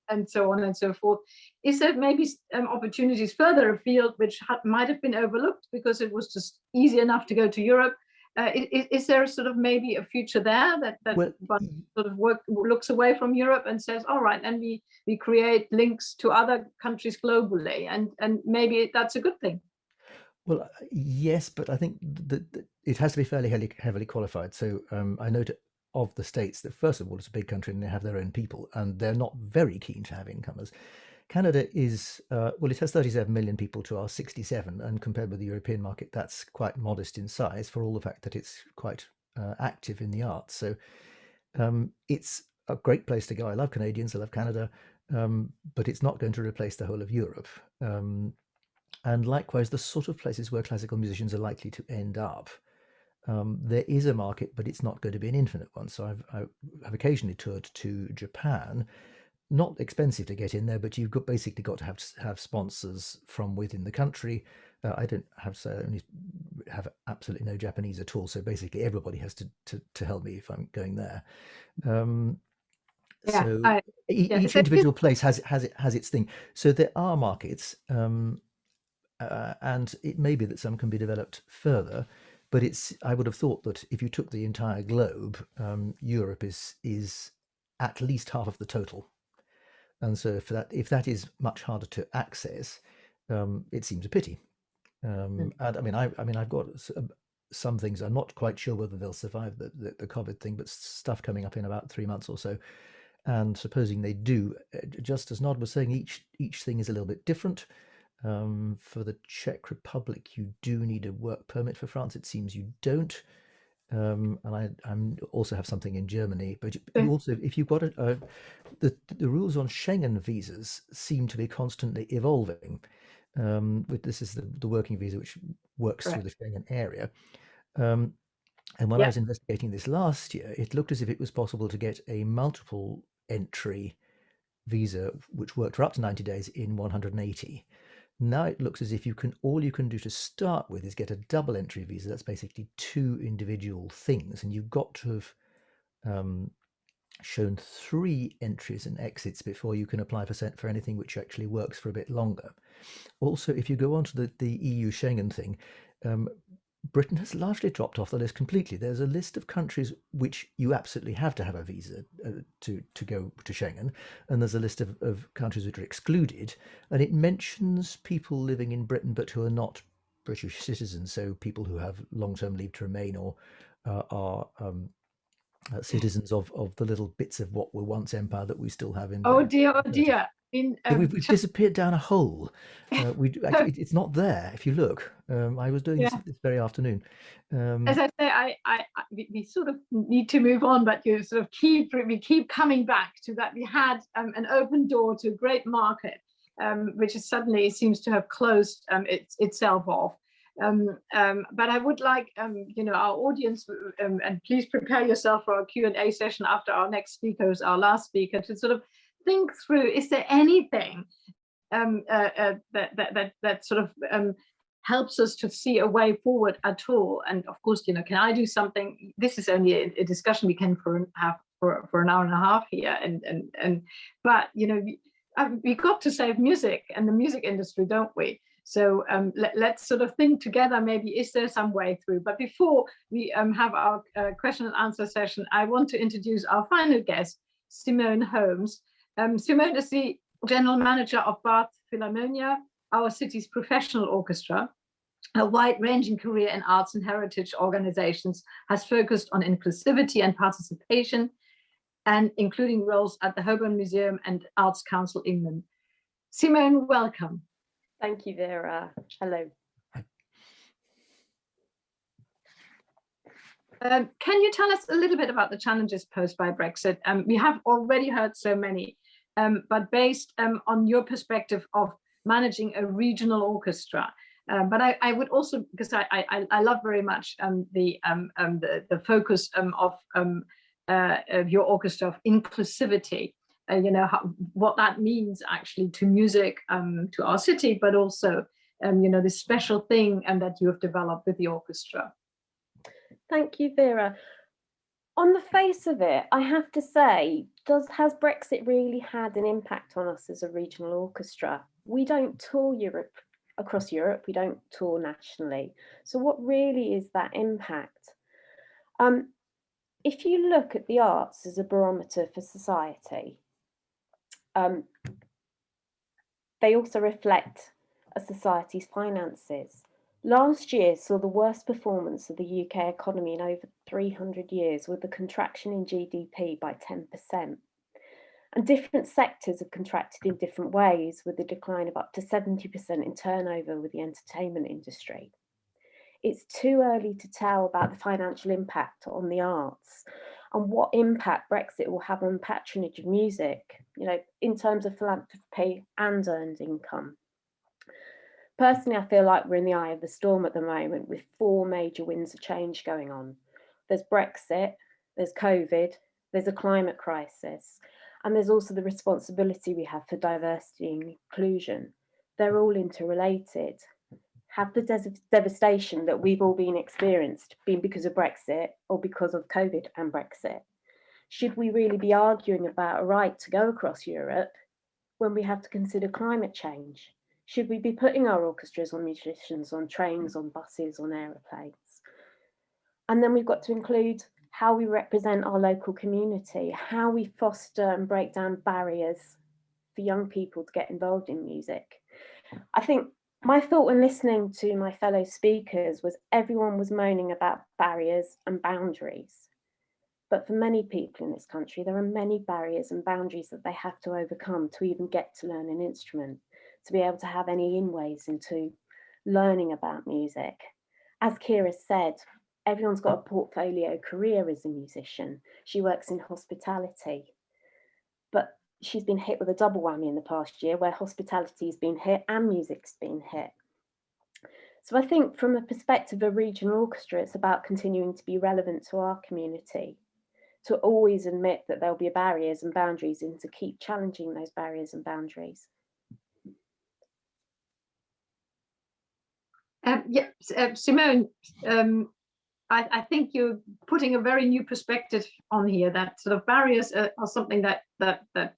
and so on and so forth. Is there maybe opportunities further afield which might have been overlooked because it was just easy enough to go to Europe? Is there sort of maybe a future there that sort of looks away from Europe and says, all right, and we create links to other countries globally, and maybe that's a good thing? Well, yes, but I think that it has to be fairly heavily qualified. So I note of the States that, first of all, it's a big country and they have their own people, and they're not very keen to have incomers. Canada is, well, it has 37 million people to our 67, and compared with the European market, that's quite modest in size, for all the fact that it's quite active in the arts. So it's a great place to go. I love Canadians, I love Canada, but it's not going to replace the whole of Europe. And likewise, the sort of places where classical musicians are likely to end up. There is a market, but it's not going to be an infinite one. So I've occasionally toured to Japan. Not expensive to get in there, but you've basically got to have sponsors from within the country. I don't have, so I only have absolutely no Japanese at all. So basically, everybody has to help me if I'm going there. Each individual place has its thing. So there are markets, and it may be that some can be developed further. But I would have thought that if you took the entire globe, Europe is at least half of the total. And so if that is much harder to access, it seems a pity. And I mean, I've got some things. I'm not quite sure whether they'll survive the COVID thing, but stuff coming up in about 3 months or so. And supposing they do, just as Nod was saying, each thing is a little bit different. For the Czech Republic, you do need a work permit. For France, it seems you don't. And I also have something in Germany, but you also, if you've got the rules on Schengen visas seem to be constantly evolving. This is the working visa, which works through the Schengen area. And when I was investigating this last year, it looked as if it was possible to get a multiple entry visa, which worked for up to 90 days in 180. Now it looks as if all you can do to start with is get a double entry visa. That's basically 2 individual things, and you've got to have shown 3 entries and exits before you can apply for anything which actually works for a bit longer. Also, if you go on to the EU Schengen thing, Britain has largely dropped off the list completely. There's a list of countries which you absolutely have to have a visa to go to Schengen, and there's a list of countries which are excluded, and it mentions people living in Britain but who are not British citizens, so people who have long-term leave to remain or are citizens of the little bits of what were once empire that we still have in. Oh dear, oh dear. We've disappeared down a hole. It's not there if you look. I was doing this very afternoon. As I say, we sort of need to move on, but you sort of we keep coming back to that. We had an open door to a great market, which suddenly seems to have closed itself off. But I would like, our audience, and please prepare yourself for our Q&A session after our next speaker, who's our last speaker, to sort of think through, is there anything that sort of helps us to see a way forward at all? And of course, can I do something? This is only a discussion we can have for an hour and a half here, but we got to save music and the music industry, don't we? So let's sort of think together, maybe, is there some way through? But before we have our question and answer session, I want to introduce our final guest, Simone Holmes. Simone is the general manager of Bath Philharmonia, our city's professional orchestra. Her wide-ranging career in arts and heritage organizations has focused on inclusivity and participation, and including roles at the Holborn Museum and Arts Council England. Simone, welcome. Thank you, Vera. Hello. Can you tell us a little bit about the challenges posed by Brexit? We have already heard so many, but based on your perspective of managing a regional orchestra, but I would also, because I love very much the focus of your orchestra of inclusivity. You know what that means actually to music, to our city, but also you know, this special thing that you have developed with the orchestra. Thank you, Vera. On the face of it, I have to say, has Brexit really had an impact on us as a regional orchestra? We don't tour across Europe, we don't tour nationally. So what really is that impact? If you look at the arts as a barometer for society, they also reflect a society's finances. Last year saw the worst performance of the UK economy in over 300 years, with a contraction in GDP by 10%. And different sectors have contracted in different ways, with a decline of up to 70% in turnover with the entertainment industry. It's too early to tell about the financial impact on the arts and what impact Brexit will have on patronage of music, you know, in terms of philanthropy and earned income. Personally, I feel like we're in the eye of the storm at the moment, with 4 major winds of change going on. There's Brexit, there's COVID, there's a climate crisis, and there's also the responsibility we have for diversity and inclusion. They're all interrelated. Have the devastation that we've all been experienced been because of Brexit or because of COVID and Brexit? Should we really be arguing about a right to go across Europe when we have to consider climate change? Should we be putting our orchestras or musicians on trains, on buses, on aeroplanes? And then we've got to include how we represent our local community, how we foster and break down barriers for young people to get involved in music. I think my thought when listening to my fellow speakers was everyone was moaning about barriers and boundaries. But for many people in this country, there are many barriers and boundaries that they have to overcome to even get to learn an instrument, to be able to have any inways into learning about music. As Kira said, everyone's got a portfolio career as a musician. She works in hospitality, but she's been hit with a double whammy in the past year, where hospitality's been hit and music's been hit. So I think from the perspective of regional orchestra, it's about continuing to be relevant to our community, to always admit that there'll be barriers and boundaries, and to keep challenging those barriers and boundaries. Simone, I think you're putting a very new perspective on here, that sort of barriers are something that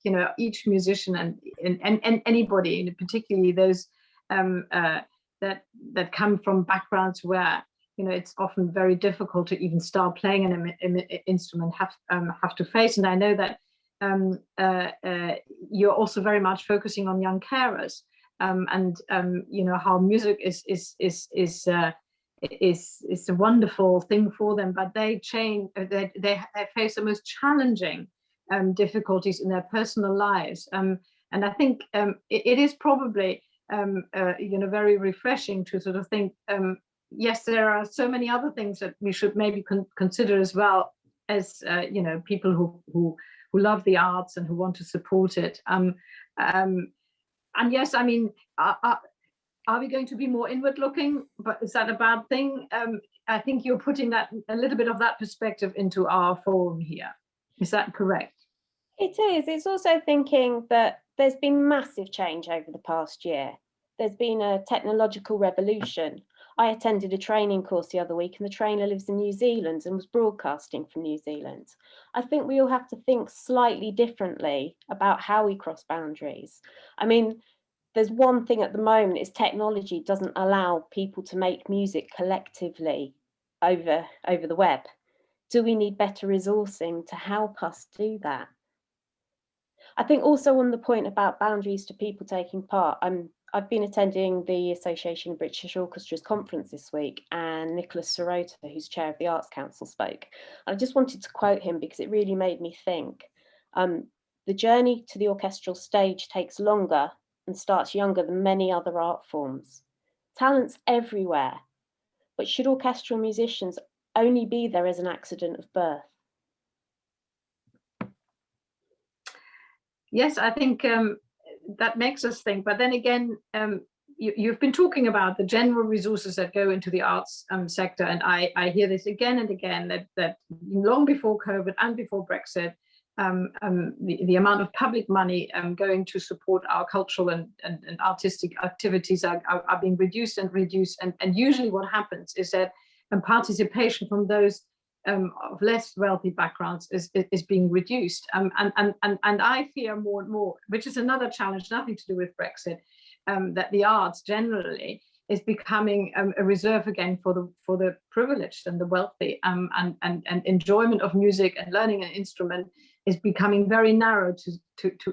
you know, each musician and anybody, particularly those that come from backgrounds where, you know, it's often very difficult to even start playing an instrument, have to face. And I know that you're also very much focusing on young carers, and you know, how music is a wonderful thing for them, but they face the most challenging difficulties in their personal lives, and I think it is probably you know, very refreshing to sort of think, yes, there are so many other things that we should maybe consider as well, as you know, people who love the arts and who want to support it. And yes, I mean, are we going to be more inward looking? But is that a bad thing? I think you're putting that, a little bit of that perspective into our forum here. Is that correct? It is. It's also thinking that there's been massive change over the past year. There's been a technological revolution. I attended a training course the other week, and the trainer lives in New Zealand and was broadcasting from New Zealand. I think we all have to think slightly differently about how we cross boundaries. I mean, there's one thing at the moment, is technology doesn't allow people to make music collectively over the web. Do we need better resourcing to help us do that? I think also on the point about boundaries to people taking part, I've been attending the Association of British Orchestras conference this week, and Nicholas Sirota, who's chair of the Arts Council, spoke. And I just wanted to quote him because it really made me think. The journey to the orchestral stage takes longer and starts younger than many other art forms. Talent's everywhere, but should orchestral musicians only be there as an accident of birth. Yes, I think that makes us think. But then again, you've been talking about the general resources that go into the arts sector, and I hear this again and again that long before COVID and before Brexit, the amount of public money going to support our cultural and artistic activities are being reduced and reduced. And usually what happens is that participation from those of less wealthy backgrounds is being reduced. And I fear more and more, which is another challenge, nothing to do with Brexit, that the arts generally is becoming a reserve again for the privileged and the wealthy, and enjoyment of music and learning an instrument is becoming very narrow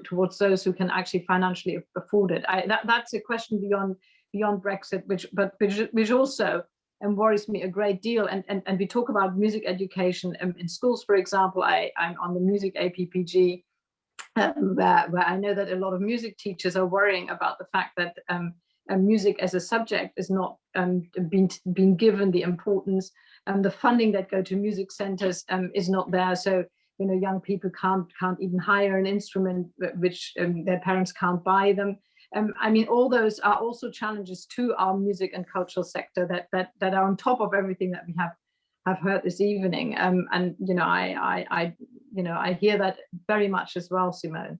towards those who can actually financially afford it. That's a question beyond Brexit, which also worries me a great deal. And we talk about music education in schools, for example. I'm on the music APPG, where I know that a lot of music teachers are worrying about the fact that music as a subject is not being given the importance, and the funding that go to music centers is not there. So young people can't even hire an instrument which their parents can't buy them. I mean, all those are also challenges to our music and cultural sector that are on top of everything that we have heard this evening. And I hear that very much as well, Simone.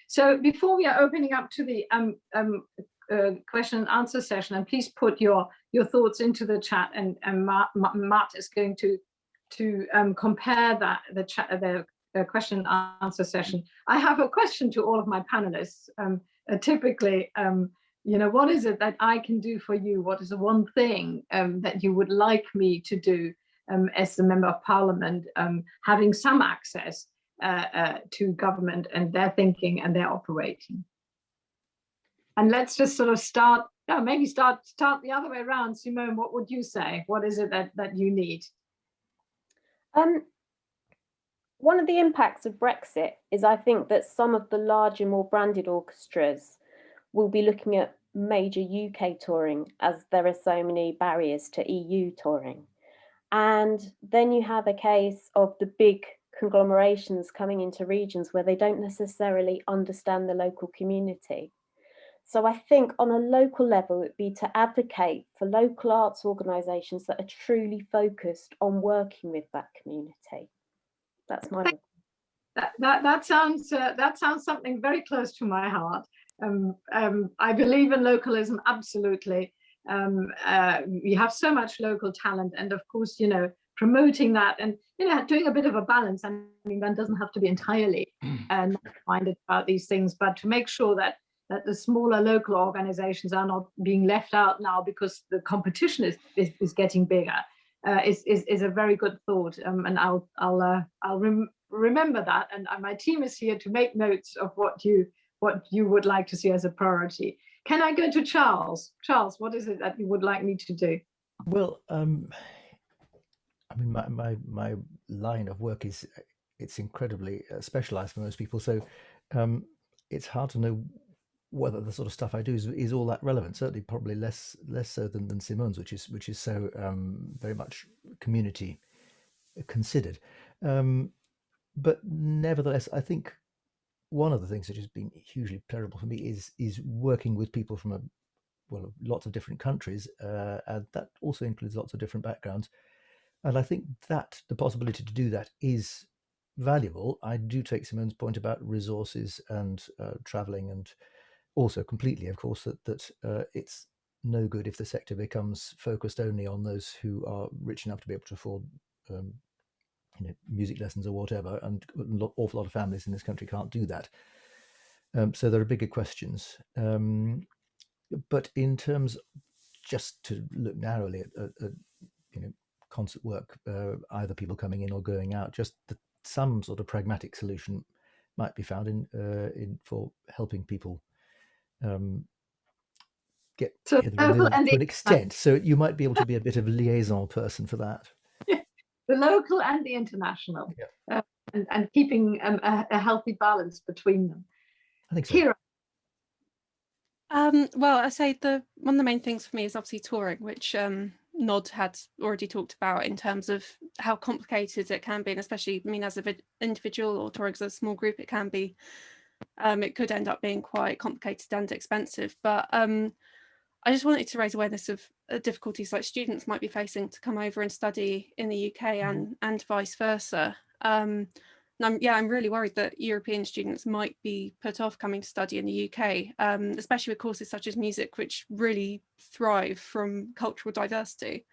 So before we are opening up to the question and answer session, and please put your thoughts into the chat, and Matt is going to compare the question and answer session. I have a question to all of my panelists. Typically, what is it that I can do for you? What is the one thing that you would like me to do as the Member of Parliament, having some access to government and their thinking and their operating? And let's just sort of start the other way around. Simone, what would you say? What is it that you need? One of the impacts of Brexit is, I think, that some of the larger, more branded orchestras will be looking at major UK touring, as there are so many barriers to EU touring. And then you have a case of the big conglomerations coming into regions where they don't necessarily understand the local community. So I think on a local level, it would be to advocate for local arts organisations that are truly focused on working with that community. That's my. That sounds something very close to my heart. I believe in localism, absolutely. We have so much local talent, and of course, promoting that and doing a bit of a balance. I mean, one doesn't have to be entirely minded about these things, but to make sure that the smaller local organizations are not being left out now because the competition is getting bigger is a very good thought. And I'll remember that, and my team is here to make notes of what you would like to see as a priority. Can I go to Charles? Charles, what is it that you would like me to do? Well, I mean, my line of work it's incredibly specialized for most people, so it's hard to know whether the sort of stuff I do is all that relevant. Certainly, probably less so than Simone's, which is so very much community considered. But nevertheless, I think one of the things that has been hugely pleasurable for me is working with people from lots of different countries, and that also includes lots of different backgrounds. And I think that the possibility to do that is valuable. I do take Simone's point about resources and traveling, and also completely, of course, that it's no good if the sector becomes focused only on those who are rich enough to be able to afford music lessons or whatever, and an awful lot of families in this country can't do that. So there are bigger questions. But in terms, just to look narrowly at concert work, either people coming in or going out, just some sort of pragmatic solution might be found in for helping people get So local and to an extent. So you might be able to be a bit of a liaison person for that. The local and the international, yeah. And keeping a healthy balance between them. I think so. Kira. Well, I say one of the main things for me is obviously touring, which Nod had already talked about in terms of how complicated it can be, and especially, I mean, as an individual or touring as a small group, it can be, it could end up being quite complicated and expensive. But I just wanted to raise awareness of difficulties like students might be facing to come over and study in the UK and vice versa. And I'm really worried that European students might be put off coming to study in the UK, especially with courses such as music, which really thrive from cultural diversity.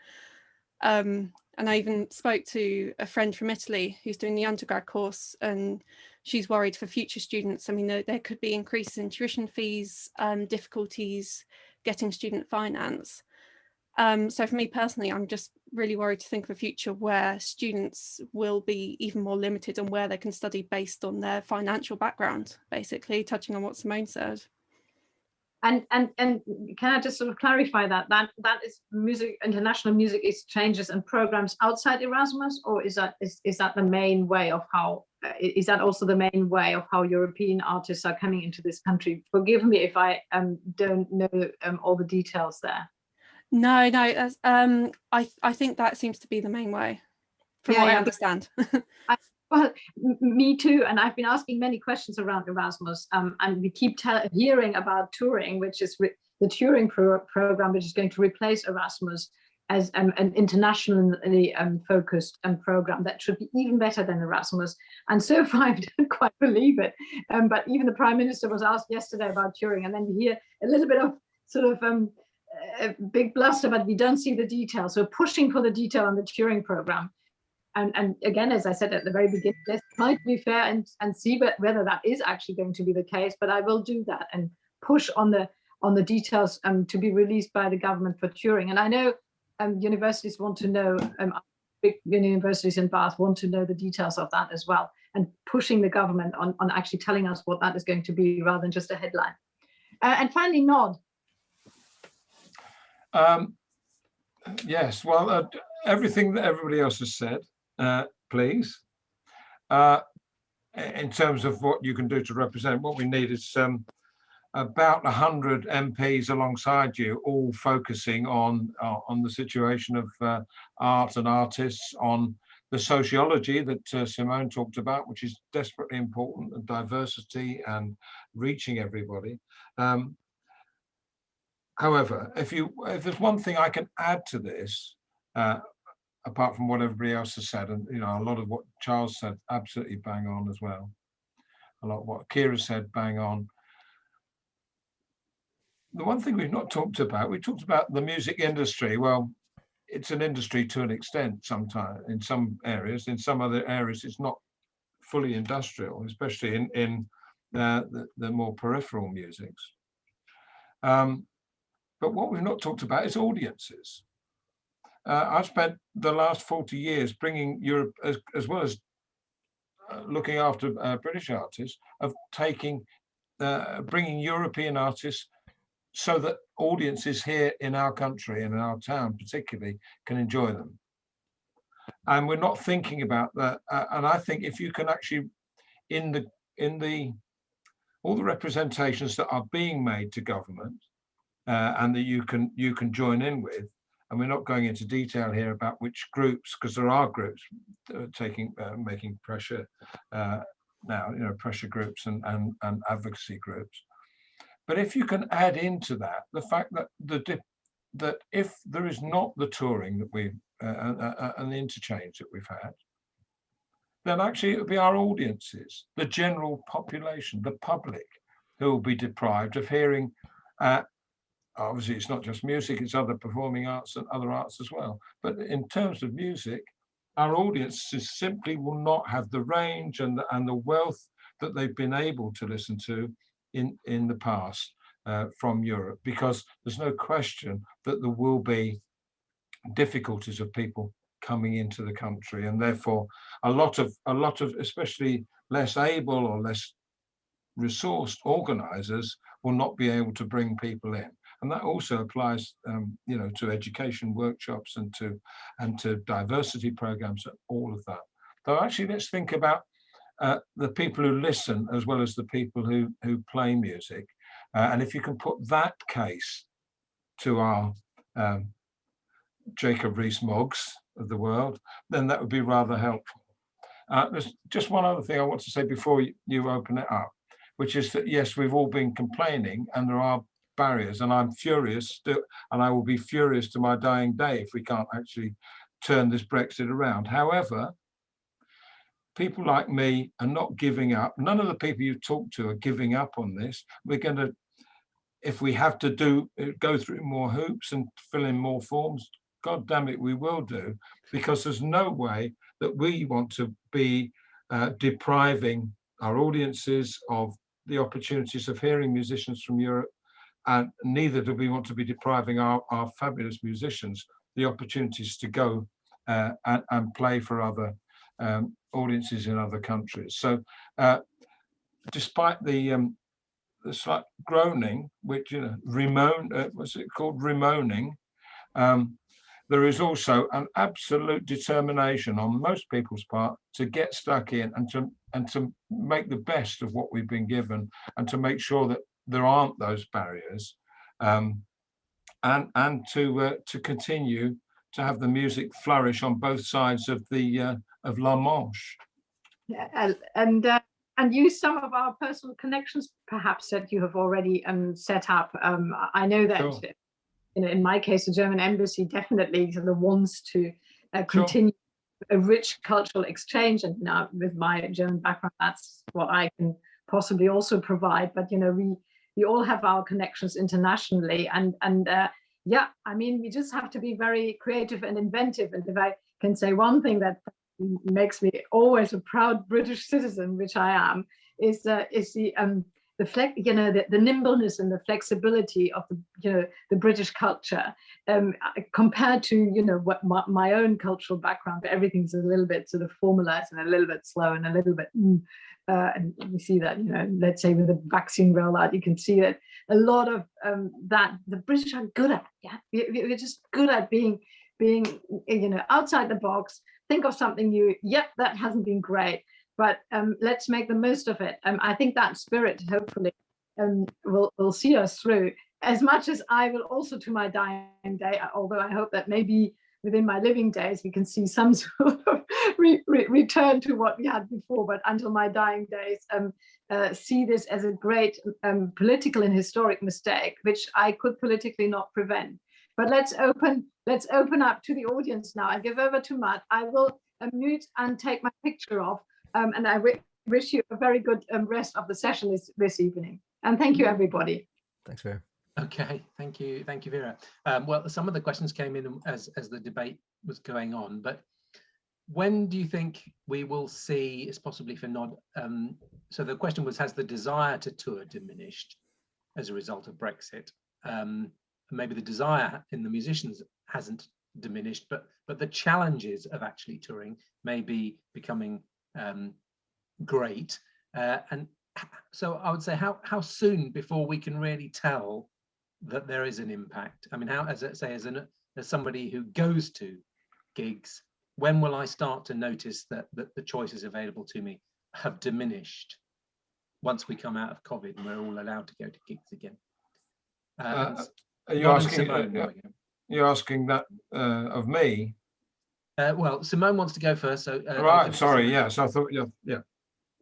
And I even spoke to a friend from Italy who's doing the undergrad course, and she's worried for future students. I mean, there could be increases in tuition fees, difficulties getting student finance. So for me personally, I'm just really worried to think of a future where students will be even more limited on where they can study based on their financial background, basically touching on what Simone said. And can I just sort of clarify that is music, international music exchanges and programs outside Erasmus, or is that the main way of how, is that also the main way of how European artists are coming into this country? Forgive me if I don't know all the details there. No, I think that seems to be the main way, from what I understand. Well, me too, and I've been asking many questions around Erasmus, and we keep hearing about touring, which is the touring program, which is going to replace Erasmus as an internationally focused program that should be even better than Erasmus. And so far, I don't quite believe it. But even the Prime Minister was asked yesterday about touring, and then you hear a little bit of sort of a big bluster, but we don't see the detail. So pushing for the detail on the touring program. And again, as I said at the very beginning, let's try to be fair and see whether that is actually going to be the case. But I will do that and push on the details to be released by the government for touring. And I know universities want to know, big universities in Bath want to know the details of that as well, and pushing the government on actually telling us what that is going to be rather than just a headline. And finally, Nod. Yes, well, everything that everybody else has said, please. In terms of what you can do to represent, what we need is about 100 MPs alongside you, all focusing on the situation of art and artists, on the sociology that Simone talked about, which is desperately important, and diversity and reaching everybody. However, if there's one thing I can add to this, apart from what everybody else has said, and a lot of what Charles said, absolutely bang on as well. A lot of what Kira said, bang on. The one thing we've not talked about, we talked about the music industry. Well, it's an industry to an extent sometimes in some areas. In some other areas, it's not fully industrial, especially in the more peripheral musics. But what we've not talked about is audiences. I've spent the last 40 years bringing Europe, as well as looking after British artists, of bringing European artists so that audiences here in our country and in our town particularly can enjoy them. And we're not thinking about that. And I think if you can actually, all the representations that are being made to government, and that you can join in with, and we're not going into detail here about which groups, because there are groups making pressure now, pressure groups and advocacy groups. But if you can add into that the fact that if there is not the touring that we and the interchange that we've had, then actually it will be our audiences, the general population, the public, who will be deprived of hearing. Obviously, it's not just music, it's other performing arts and other arts as well. But in terms of music, our audiences simply will not have the range and the wealth that they've been able to listen to in the past from Europe, because there's no question that there will be difficulties of people coming into the country, and therefore a lot of especially less able or less resourced organisers will not be able to bring people in. And that also applies, to education workshops and to diversity programs and all of that. So actually, let's think about the people who listen as well as the people who play music. And if you can put that case to Jacob Rees-Moggs of the world, then that would be rather helpful. There's just one other thing I want to say before you open it up, which is that, yes, we've all been complaining and there are barriers, and I'm furious, and I will be furious to my dying day if we can't actually turn this Brexit around. However, people like me are not giving up. None of the people you talk to are giving up on this. We're going to, if we have to go through more hoops and fill in more forms, God damn it, we will do, because there's no way that we want to be depriving our audiences of the opportunities of hearing musicians from Europe, and neither do we want to be depriving our fabulous musicians the opportunities to go and play for other audiences in other countries. So despite the slight groaning, which, what's it called, remoaning, there is also an absolute determination on most people's part to get stuck in and to make the best of what we've been given, and to make sure that there aren't those barriers, and to continue to have the music flourish on both sides of the of La Manche. Yeah, and use some of our personal connections, perhaps, that you have already set up. I know that, Sure. in my case, the German embassy definitely sort of wants to continue a rich cultural exchange, and now with my German background, that's what I can possibly also provide. But we all have our connections internationally, and yeah, I mean, we just have to be very creative and inventive. And if I can say one thing that makes me always a proud British citizen, which I am, is the nimbleness and the flexibility of the British culture, compared to what my own cultural background. Everything's a little bit sort of formalized and a little bit slow and a little bit and we see that, let's say with the vaccine rollout, you can see that a lot of that the British are good at. Yeah, we're just good at being outside the box. Think of something new. Yep, that hasn't been great, but let's make the most of it. I think that spirit, hopefully, will see us through. As much as I will also, to my dying day, although I hope that maybe within my living days we can see some sort of return to what we had before. But until my dying days, see this as a great political and historic mistake, which I could politically not prevent. But let's open up to the audience now. I give over to Matt. I will mute and take my picture off. And I wish you a very good rest of the session this evening. And thank you, everybody. Thanks, Vera. Okay, thank you, Vera. Well, some of the questions came in as the debate was going on, but when do you think we will see, it's possibly for Nod, so the question was, has the desire to tour diminished as a result of Brexit? Maybe the desire in the musicians hasn't diminished, but the challenges of actually touring may be becoming great. And so I would say, how soon before we can really tell that there is an impact? I mean, how, as somebody who goes to gigs, when will I start to notice that the choices available to me have diminished once we come out of COVID and we're all allowed to go to gigs again? Are you asking? You're asking that of me? Well, Simone wants to go first. So right. Sorry. Yes, I thought. Yeah.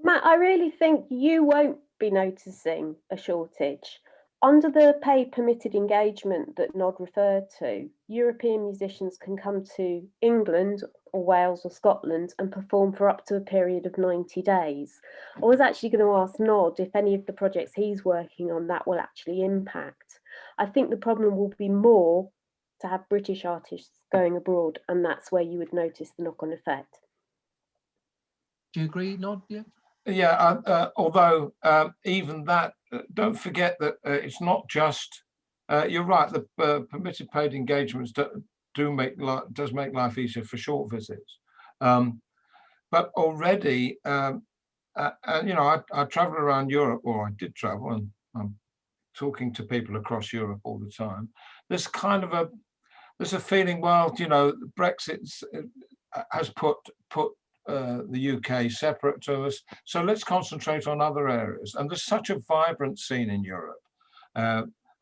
Matt, I really think you won't be noticing a shortage. Under the paid permitted engagement that Nod referred to, European musicians can come to England or Wales or Scotland and perform for up to a period of 90 days. I was actually going to ask Nod if any of the projects he's working on that will actually impact. I think the problem will be more to have British artists going abroad, and that's where you would notice the knock-on effect. Do you agree, Nod? Yeah. Yeah, although even that, don't forget that it's not just. You're right. The permitted paid engagements does make life easier for short visits, but already, I travel around Europe, or I did travel, and I'm talking to people across Europe all the time. There's kind of there's a feeling. Well, Brexit has put the UK separate to us, so let's concentrate on other areas. And there's such a vibrant scene in Europe.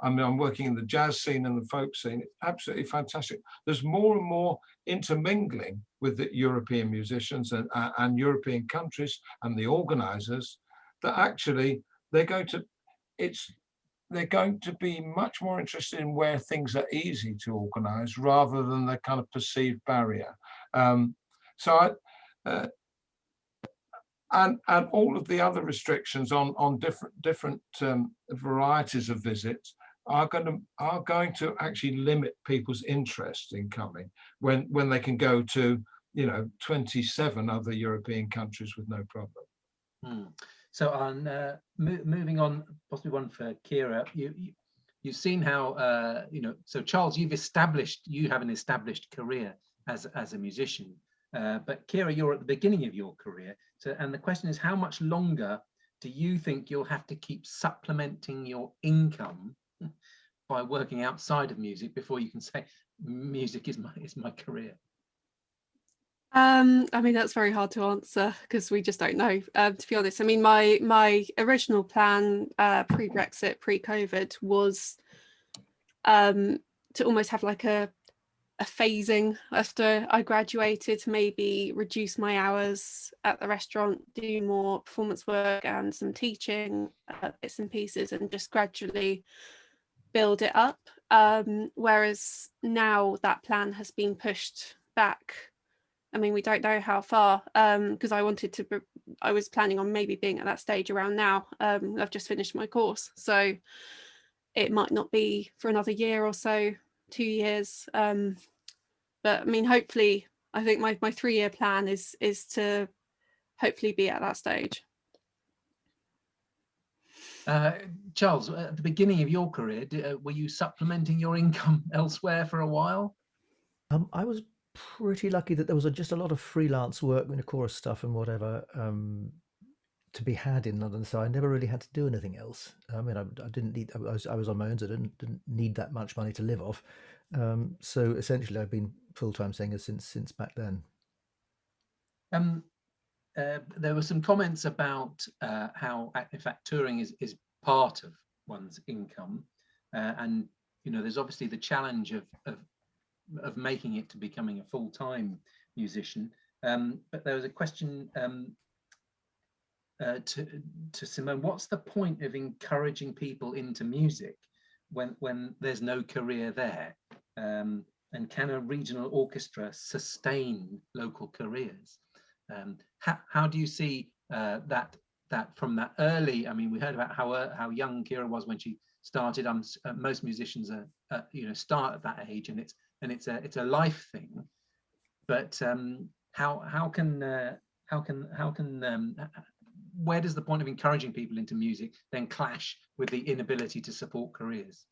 I mean, I'm working in the jazz scene and the folk scene. It's absolutely fantastic. There's more and more intermingling with the European musicians and European countries and the organizers, that actually they're going to be much more interested in where things are easy to organize rather than the kind of perceived barrier. And all of the other restrictions on different varieties of visits are going to actually limit people's interest in coming when they can go to 27 other European countries with no problem. So on moving on, possibly one for Kira, you've seen how so Charles, you have an established career as a musician, but Kira, you're at the beginning of your career. So, and the question is, how much longer do you think you'll have to keep supplementing your income by working outside of music before you can say music is my career? I mean, that's very hard to answer because we just don't know, to be honest. I mean, my original plan pre-Brexit, pre-COVID was to almost have like a phasing after I graduated, to maybe reduce my hours at the restaurant, do more performance work and some teaching bits and pieces, and just gradually build it up. Whereas now that plan has been pushed back. I mean, we don't know how far, because I was planning on maybe being at that stage around now. I've just finished my course, so it might not be for another year or so, 2 years. But I mean, hopefully, I think my 3-year plan is to hopefully be at that stage. Charles, at the beginning of your career, were you supplementing your income elsewhere for a while? I was pretty lucky that there was just a lot of freelance work, chorus stuff and whatever, to be had in London. So I never really had to do anything else. I mean, I didn't need. I was on my own, so I didn't need that much money to live off. So essentially, I've been full-time singer since back then. There were some comments about how, in fact, touring is part of one's income, and there's obviously the challenge of making it to becoming a full-time musician. But there was a question to Simone: what's the point of encouraging people into music when there's no career there? And can a regional orchestra sustain local careers? How do you see that from that early? I mean, we heard about how young Kira was when she started. Most musicians start at that age, and it's a life thing. But where does the point of encouraging people into music then clash with the inability to support careers?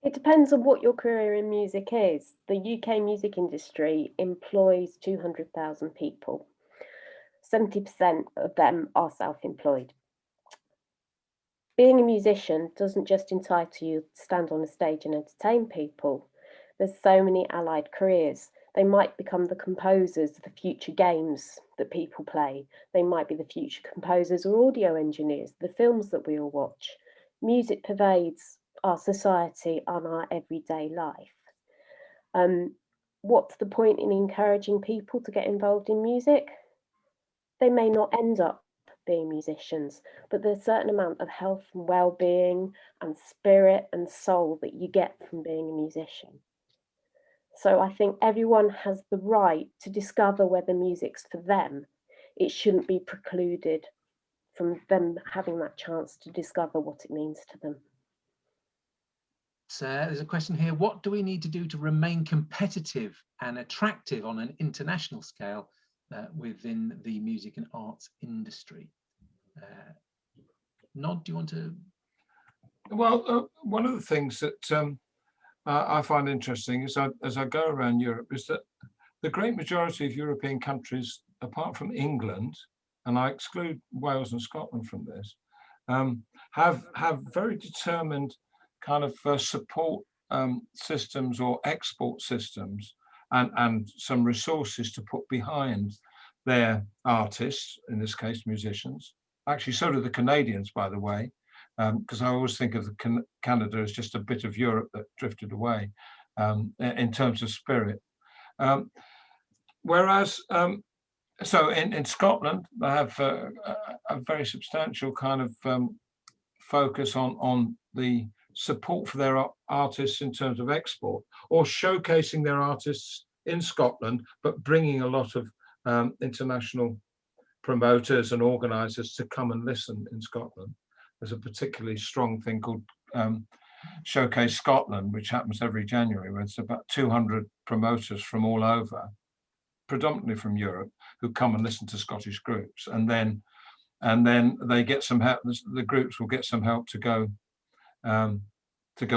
It depends on what your career in music is. The UK music industry employs 200,000 people. 70% of them are self-employed. Being a musician doesn't just entitle you to stand on a stage and entertain people. There's so many allied careers. They might become the composers of the future games that people play. They might be the future composers or audio engineers, the films that we all watch. Music pervades our society and our everyday life. What's the point in encouraging people to get involved in music? They may not end up being musicians, but there's a certain amount of health and well-being and spirit and soul that you get from being a musician. So I think everyone has the right to discover whether music's for them. It shouldn't be precluded from them having that chance to discover what it means to them. So there's a question here: what do we need to do to remain competitive and attractive on an international scale within the music and arts industry? Nod, do you want to? Well, one of the things that I find interesting as I go around Europe is that the great majority of European countries, apart from England, and I exclude Wales and Scotland from this, have very determined kind of support systems or export systems and some resources to put behind their artists, in this case musicians. Actually, so do the Canadians, by the way. because I always think of Canada as just a bit of Europe that drifted away in terms of spirit. Whereas, so in Scotland, they have a very substantial kind of focus on the support for their artists in terms of export, or showcasing their artists in Scotland, but bringing a lot of international promoters and organisers to come and listen in Scotland. There's a particularly strong thing called Showcase Scotland, which happens every January, where it's about 200 promoters from all over, predominantly from Europe, who come and listen to Scottish groups, and then they get some help. The groups will get some help to go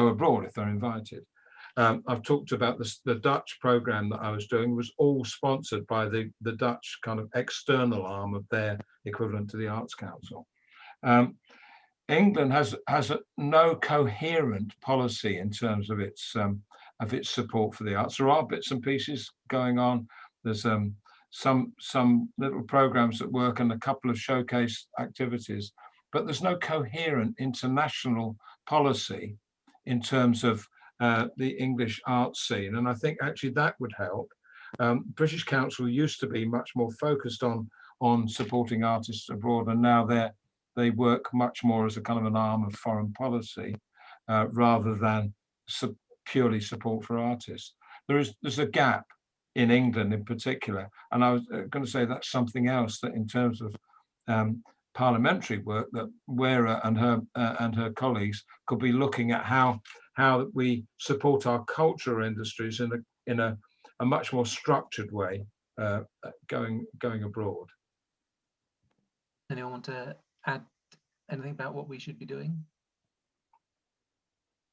abroad if they're invited. I've talked about this. The Dutch program that I was doing was all sponsored by the Dutch kind of external arm of their equivalent to the Arts Council. England has no coherent policy in terms of its support for the arts. There are bits and pieces going on. There's some little programs that work and a couple of showcase activities, but there's no coherent international policy in terms of the English arts scene. And I think actually that would help. British Council used to be much more focused on supporting artists abroad, and now they work much more as a kind of an arm of foreign policy rather than purely support for artists. There's a gap in England in particular, and I was going to say that's something else that in terms of parliamentary work that Wera and her colleagues could be looking at how we support our cultural industries in a much more structured way going abroad. Anyone want to add anything about what we should be doing?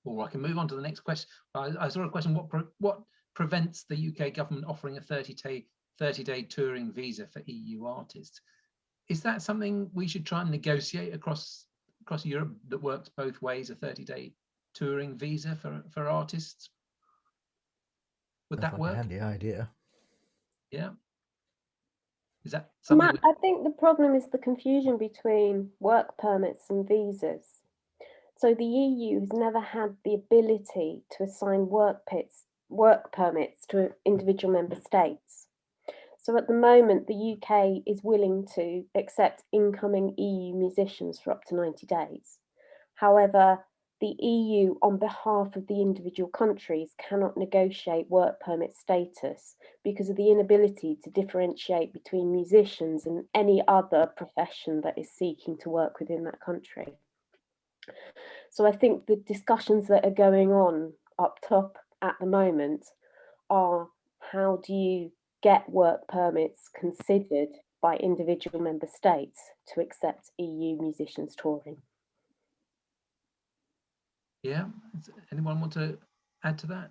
Or I can move on to the next question. I saw a question: what prevents the UK government offering a 30-day touring visa for EU artists? Is that something we should try and negotiate across Europe that works both ways, a 30-day touring visa for artists? Would that work? Handy idea. Yeah. Is that something? Matt, I think the problem is the confusion between work permits and visas. So the EU has never had the ability to assign work permits to individual member states. So at the moment, the UK is willing to accept incoming EU musicians for up to 90 days. However, the EU, on behalf of the individual countries, cannot negotiate work permit status because of the inability to differentiate between musicians and any other profession that is seeking to work within that country. So I think the discussions that are going on up top at the moment are, how do you get work permits considered by individual member states to accept EU musicians touring? Yeah. Does anyone want to add to that?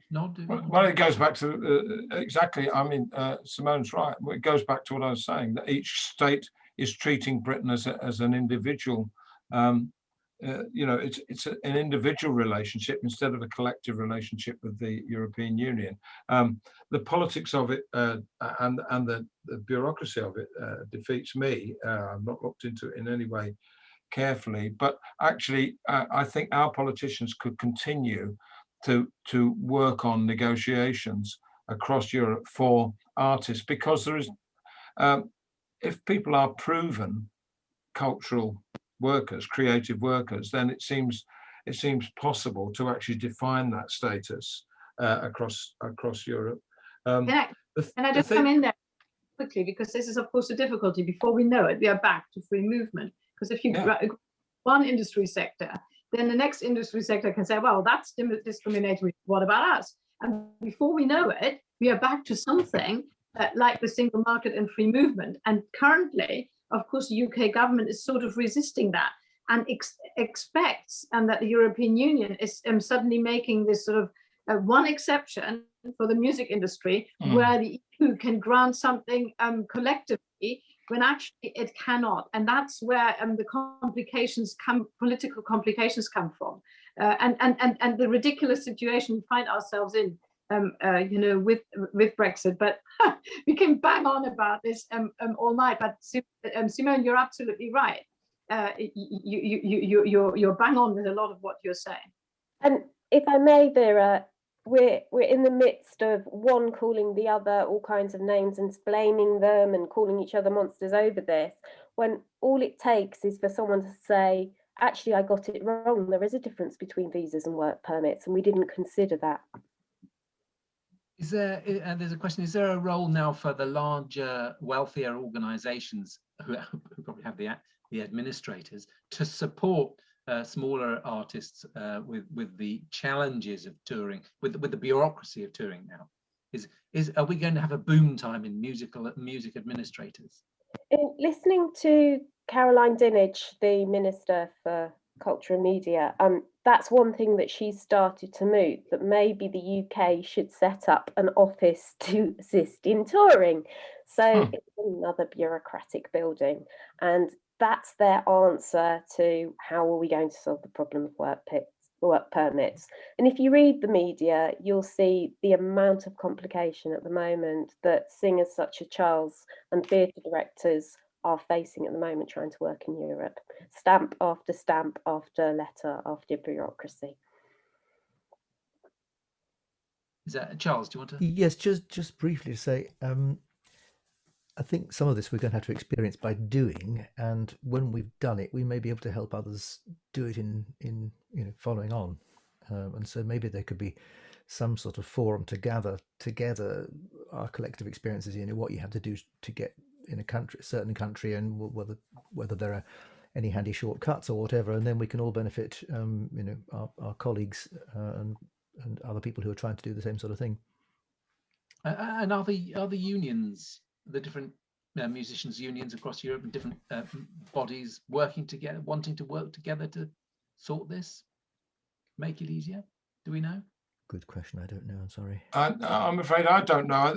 Nod? Well, it goes back to exactly. I mean, Simone's right. It goes back to what I was saying, that each state is treating Britain as an individual. It's an individual relationship instead of a collective relationship with the European Union. The politics of it and the bureaucracy of it defeats me. I'm not looked into it in any way carefully, but actually I think our politicians could continue to work on negotiations across Europe for artists, because there is, if people are proven cultural workers, creative workers, then it seems possible to actually define that status across Europe. Can I just come in there quickly, because this is of course a difficulty. Before we know it, we are back to free movement. Because if you one industry sector, then the next industry sector can say, well, that's discriminatory. What about us? And before we know it, we are back to something like the single market and free movement. And currently, of course, the UK government is sort of resisting that and expects that the European Union is suddenly making this sort of one exception for the music industry, where the EU can grant something collectively, when actually it cannot. And that's where the political complications come from. And the ridiculous situation we find ourselves in, with Brexit. But we can bang on about this all night. But Simone, you're absolutely right. you're bang on with a lot of what you're saying. And if I may, Vera, we're in the midst of one calling the other all kinds of names and blaming them and calling each other monsters over this, when all it takes is for someone to say, actually, I got it wrong. There is a difference between visas and work permits, and we didn't consider that. Is there, and there's a question, is there a role now for the larger, wealthier organizations who probably have the administrators to support smaller artists with the challenges of touring, with the bureaucracy of touring now? Are we going to have a boom time in music administrators? In listening to Caroline Dinenage, the Minister for Culture and Media, that's one thing that she's started to move, that maybe the UK should set up an office to assist in touring. So it's another bureaucratic building, and that's their answer to how are we going to solve the problem of work permits. And if you read the media, you'll see the amount of complication at the moment that singers such as Charles and theatre directors are facing at the moment trying to work in Europe. Stamp after letter after bureaucracy. Is that Charles? Do you want to? Yes, just briefly to say, I think some of this we're going to have to experience by doing, and when we've done it, we may be able to help others do it in following on, and so maybe there could be some sort of forum to gather together our collective experiences. What you have to do to get in a certain country, and whether there are any handy shortcuts or whatever, and then we can all benefit. Our colleagues and other people who are trying to do the same sort of thing. And are the unions, the different musicians' unions across Europe and different bodies working together, wanting to work together to sort this, make it easier? Do we know? Good question. I don't know. I'm sorry. I'm afraid I don't know.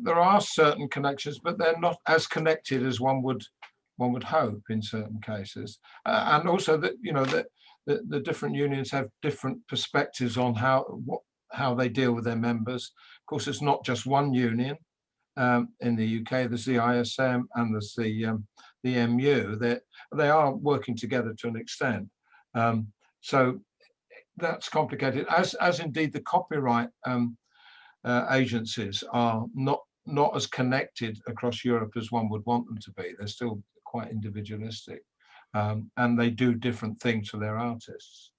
There are certain connections, but they're not as connected as one would hope in certain cases. And also that the different unions have different perspectives on how they deal with their members. Of course, it's not just one union. In the UK, there's the ISM and there's the MU. They are working together to an extent. So that's complicated, as indeed the copyright agencies are not as connected across Europe as one would want them to be. They're still quite individualistic, and they do different things for their artists.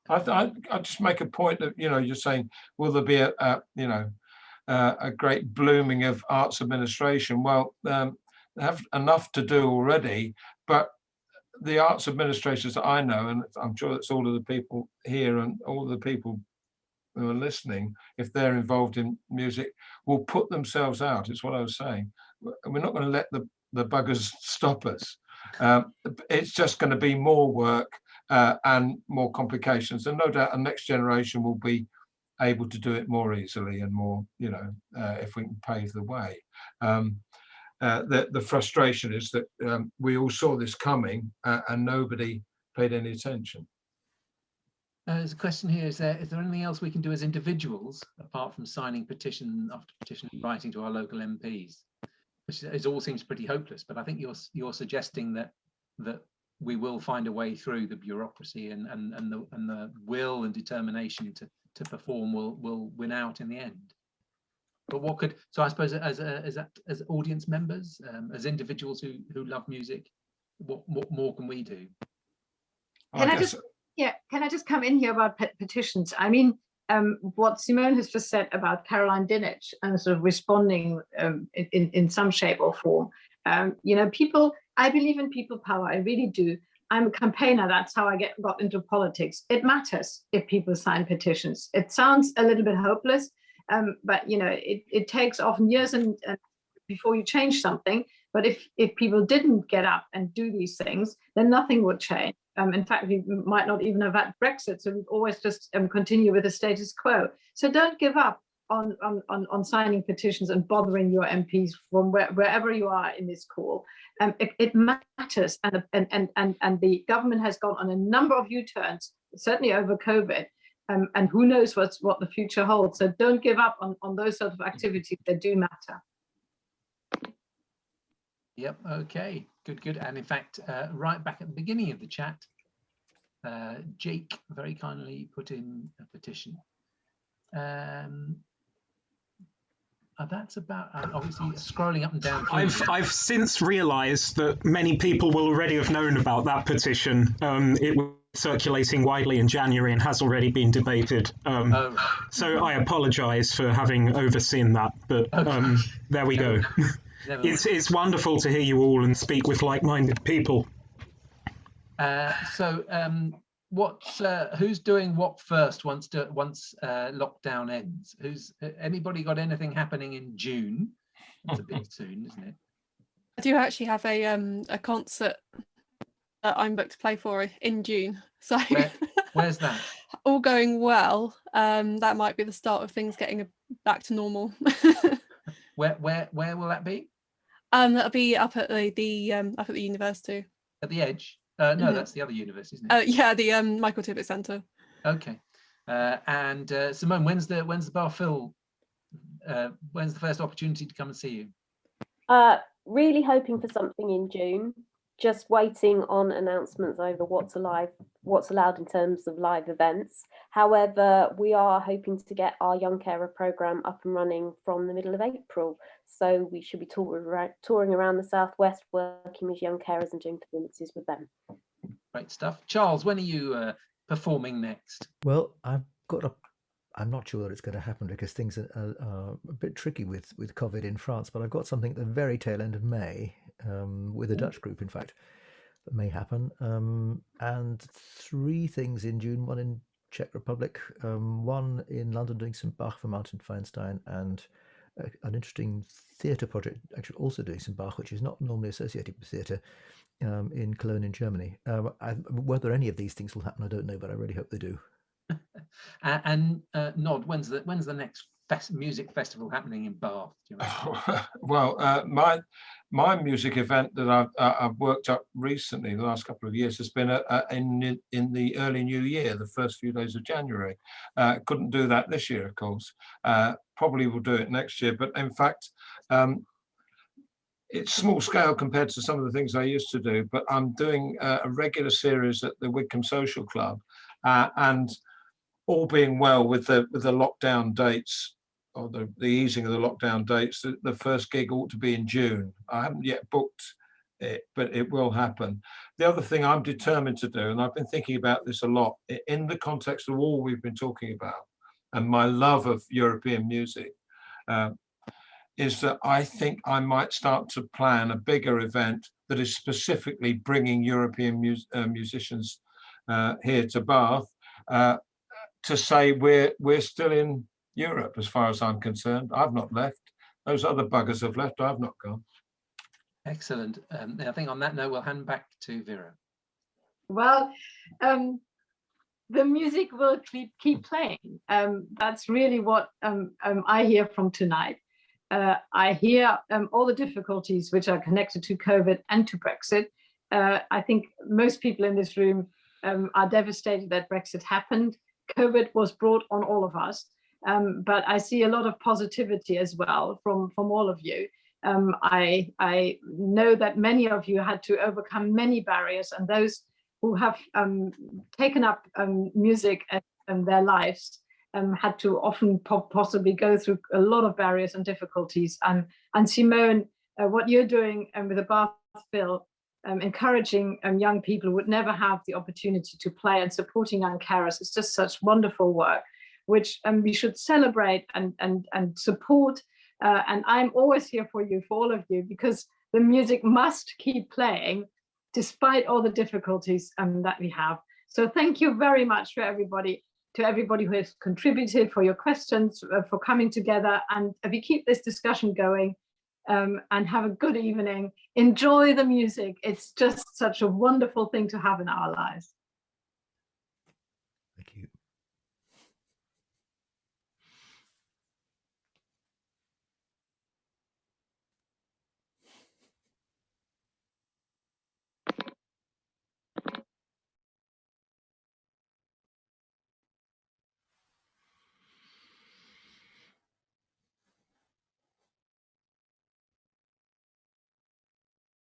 I just make a point that you're saying, will there be a great blooming of arts administration? Well, they have enough to do already, but the arts administrators that I know, and I'm sure that's all of the people here and all of the people who are listening, if they're involved in music, will put themselves out. It's what I was saying. We're not going to let the buggers stop us. It's just going to be more work and more complications, and no doubt a next generation will be able to do it more easily and more, if we can pave the way. The frustration is that we all saw this coming and nobody paid any attention. There's a question here, is there anything else we can do as individuals apart from signing petition after petition and writing to our local MPs? Which all seems pretty hopeless, but I think you're suggesting that we will find a way through the bureaucracy and the will and determination to perform will win out in the end. But so I suppose as audience members, as individuals who love music, what more can we do? Can I just come in here about petitions? I mean, what Simone has just said about Caroline Dinenage and sort of responding in some shape or form. I believe in people power. I really do. I'm a campaigner. That's how I got into politics. It matters if people sign petitions. It sounds a little bit hopeless, but it takes often years and before you change something. But if people didn't get up and do these things, then nothing would change. In fact, we might not even have had Brexit, so we'd always just continue with the status quo. So don't give up on signing petitions and bothering your MPs from wherever you are in this call. It matters, and the government has gone on a number of U-turns, certainly over COVID, and who knows what the future holds. So don't give up on those sort of activities that do matter. Yep. Okay. Good. And in fact, right back at the beginning of the chat, Jake very kindly put in a petition. That's about obviously scrolling up and down. I've since realised that many people will already have known about that petition. It was circulating widely in January and has already been debated. So I apologise for having overseen that, but there we go. It's wonderful to hear you all and speak with like-minded people. Who's doing what first once lockdown ends? Anybody got anything happening in June? It's a bit soon, isn't it? I do actually have a concert that I'm booked to play for in June. So where's that? All going well. That might be the start of things getting back to normal. Where will that be? That'll be up at the university. At the Edge. No, that's the other university, isn't it? Yeah, the Michael Tippett Centre. Okay. And Simone, when's the bar fill? When's the first opportunity to come and see you? Really hoping for something in June. Just waiting on announcements over what's allowed in terms of live events. However, we are hoping to get our Young Carer programme up and running from the middle of April. So we should be touring around the Southwest, working with young carers and doing performances with them. Great stuff. Charles, when are you performing next? Well, I'm not sure that it's going to happen because things are a bit tricky with COVID in France, but I've got something at the very tail end of May with a Dutch group, in fact, that may happen. And 3 things in June, one in Czech Republic, one in London doing some Bach for Martin Feinstein, and an interesting theatre project, actually also doing some Bach, which is not normally associated with theatre, in Cologne in Germany. Whether any of these things will happen, I don't know, but I really hope they do. And Nod, when's the next music festival happening in Bath? Do you know? Well, my music event that I've worked up recently, the last couple of years, has been in the early new year, the first few days of January. Couldn't do that this year, of course. Probably will do it next year, but in fact, it's small scale compared to some of the things I used to do. But I'm doing a regular series at the Wickham Social Club, and all being well with the lockdown dates, or the easing of the lockdown dates, the first gig ought to be in June. I haven't yet booked it, but it will happen. The other thing I'm determined to do, and I've been thinking about this a lot in the context of all we've been talking about and my love of European music, is that I think I might start to plan a bigger event that is specifically bringing European musicians here to Bath, to say we're still in Europe as far as I'm concerned. I've not left. Those other buggers have left. I've not gone. Excellent. I think on that note, we'll hand back to Vera. Well, the music will keep playing. That's really what I hear from tonight. I hear all the difficulties which are connected to COVID and to Brexit. I think most people in this room are devastated that Brexit happened. COVID was brought on all of us, but I see a lot of positivity as well from all of you. I know that many of you had to overcome many barriers, and those who have taken up music in their lives had to often possibly go through a lot of barriers and difficulties. And Simone, what you're doing with the Bath Phil, encouraging young people who would never have the opportunity to play and supporting young carers is just such wonderful work, which we should celebrate and support. And I'm always here for you, for all of you, because the music must keep playing despite all the difficulties that we have. So thank you very much for everybody, to everybody who has contributed, for your questions, for coming together. And we keep this discussion going. And have a good evening. Enjoy the music. It's just such a wonderful thing to have in our lives.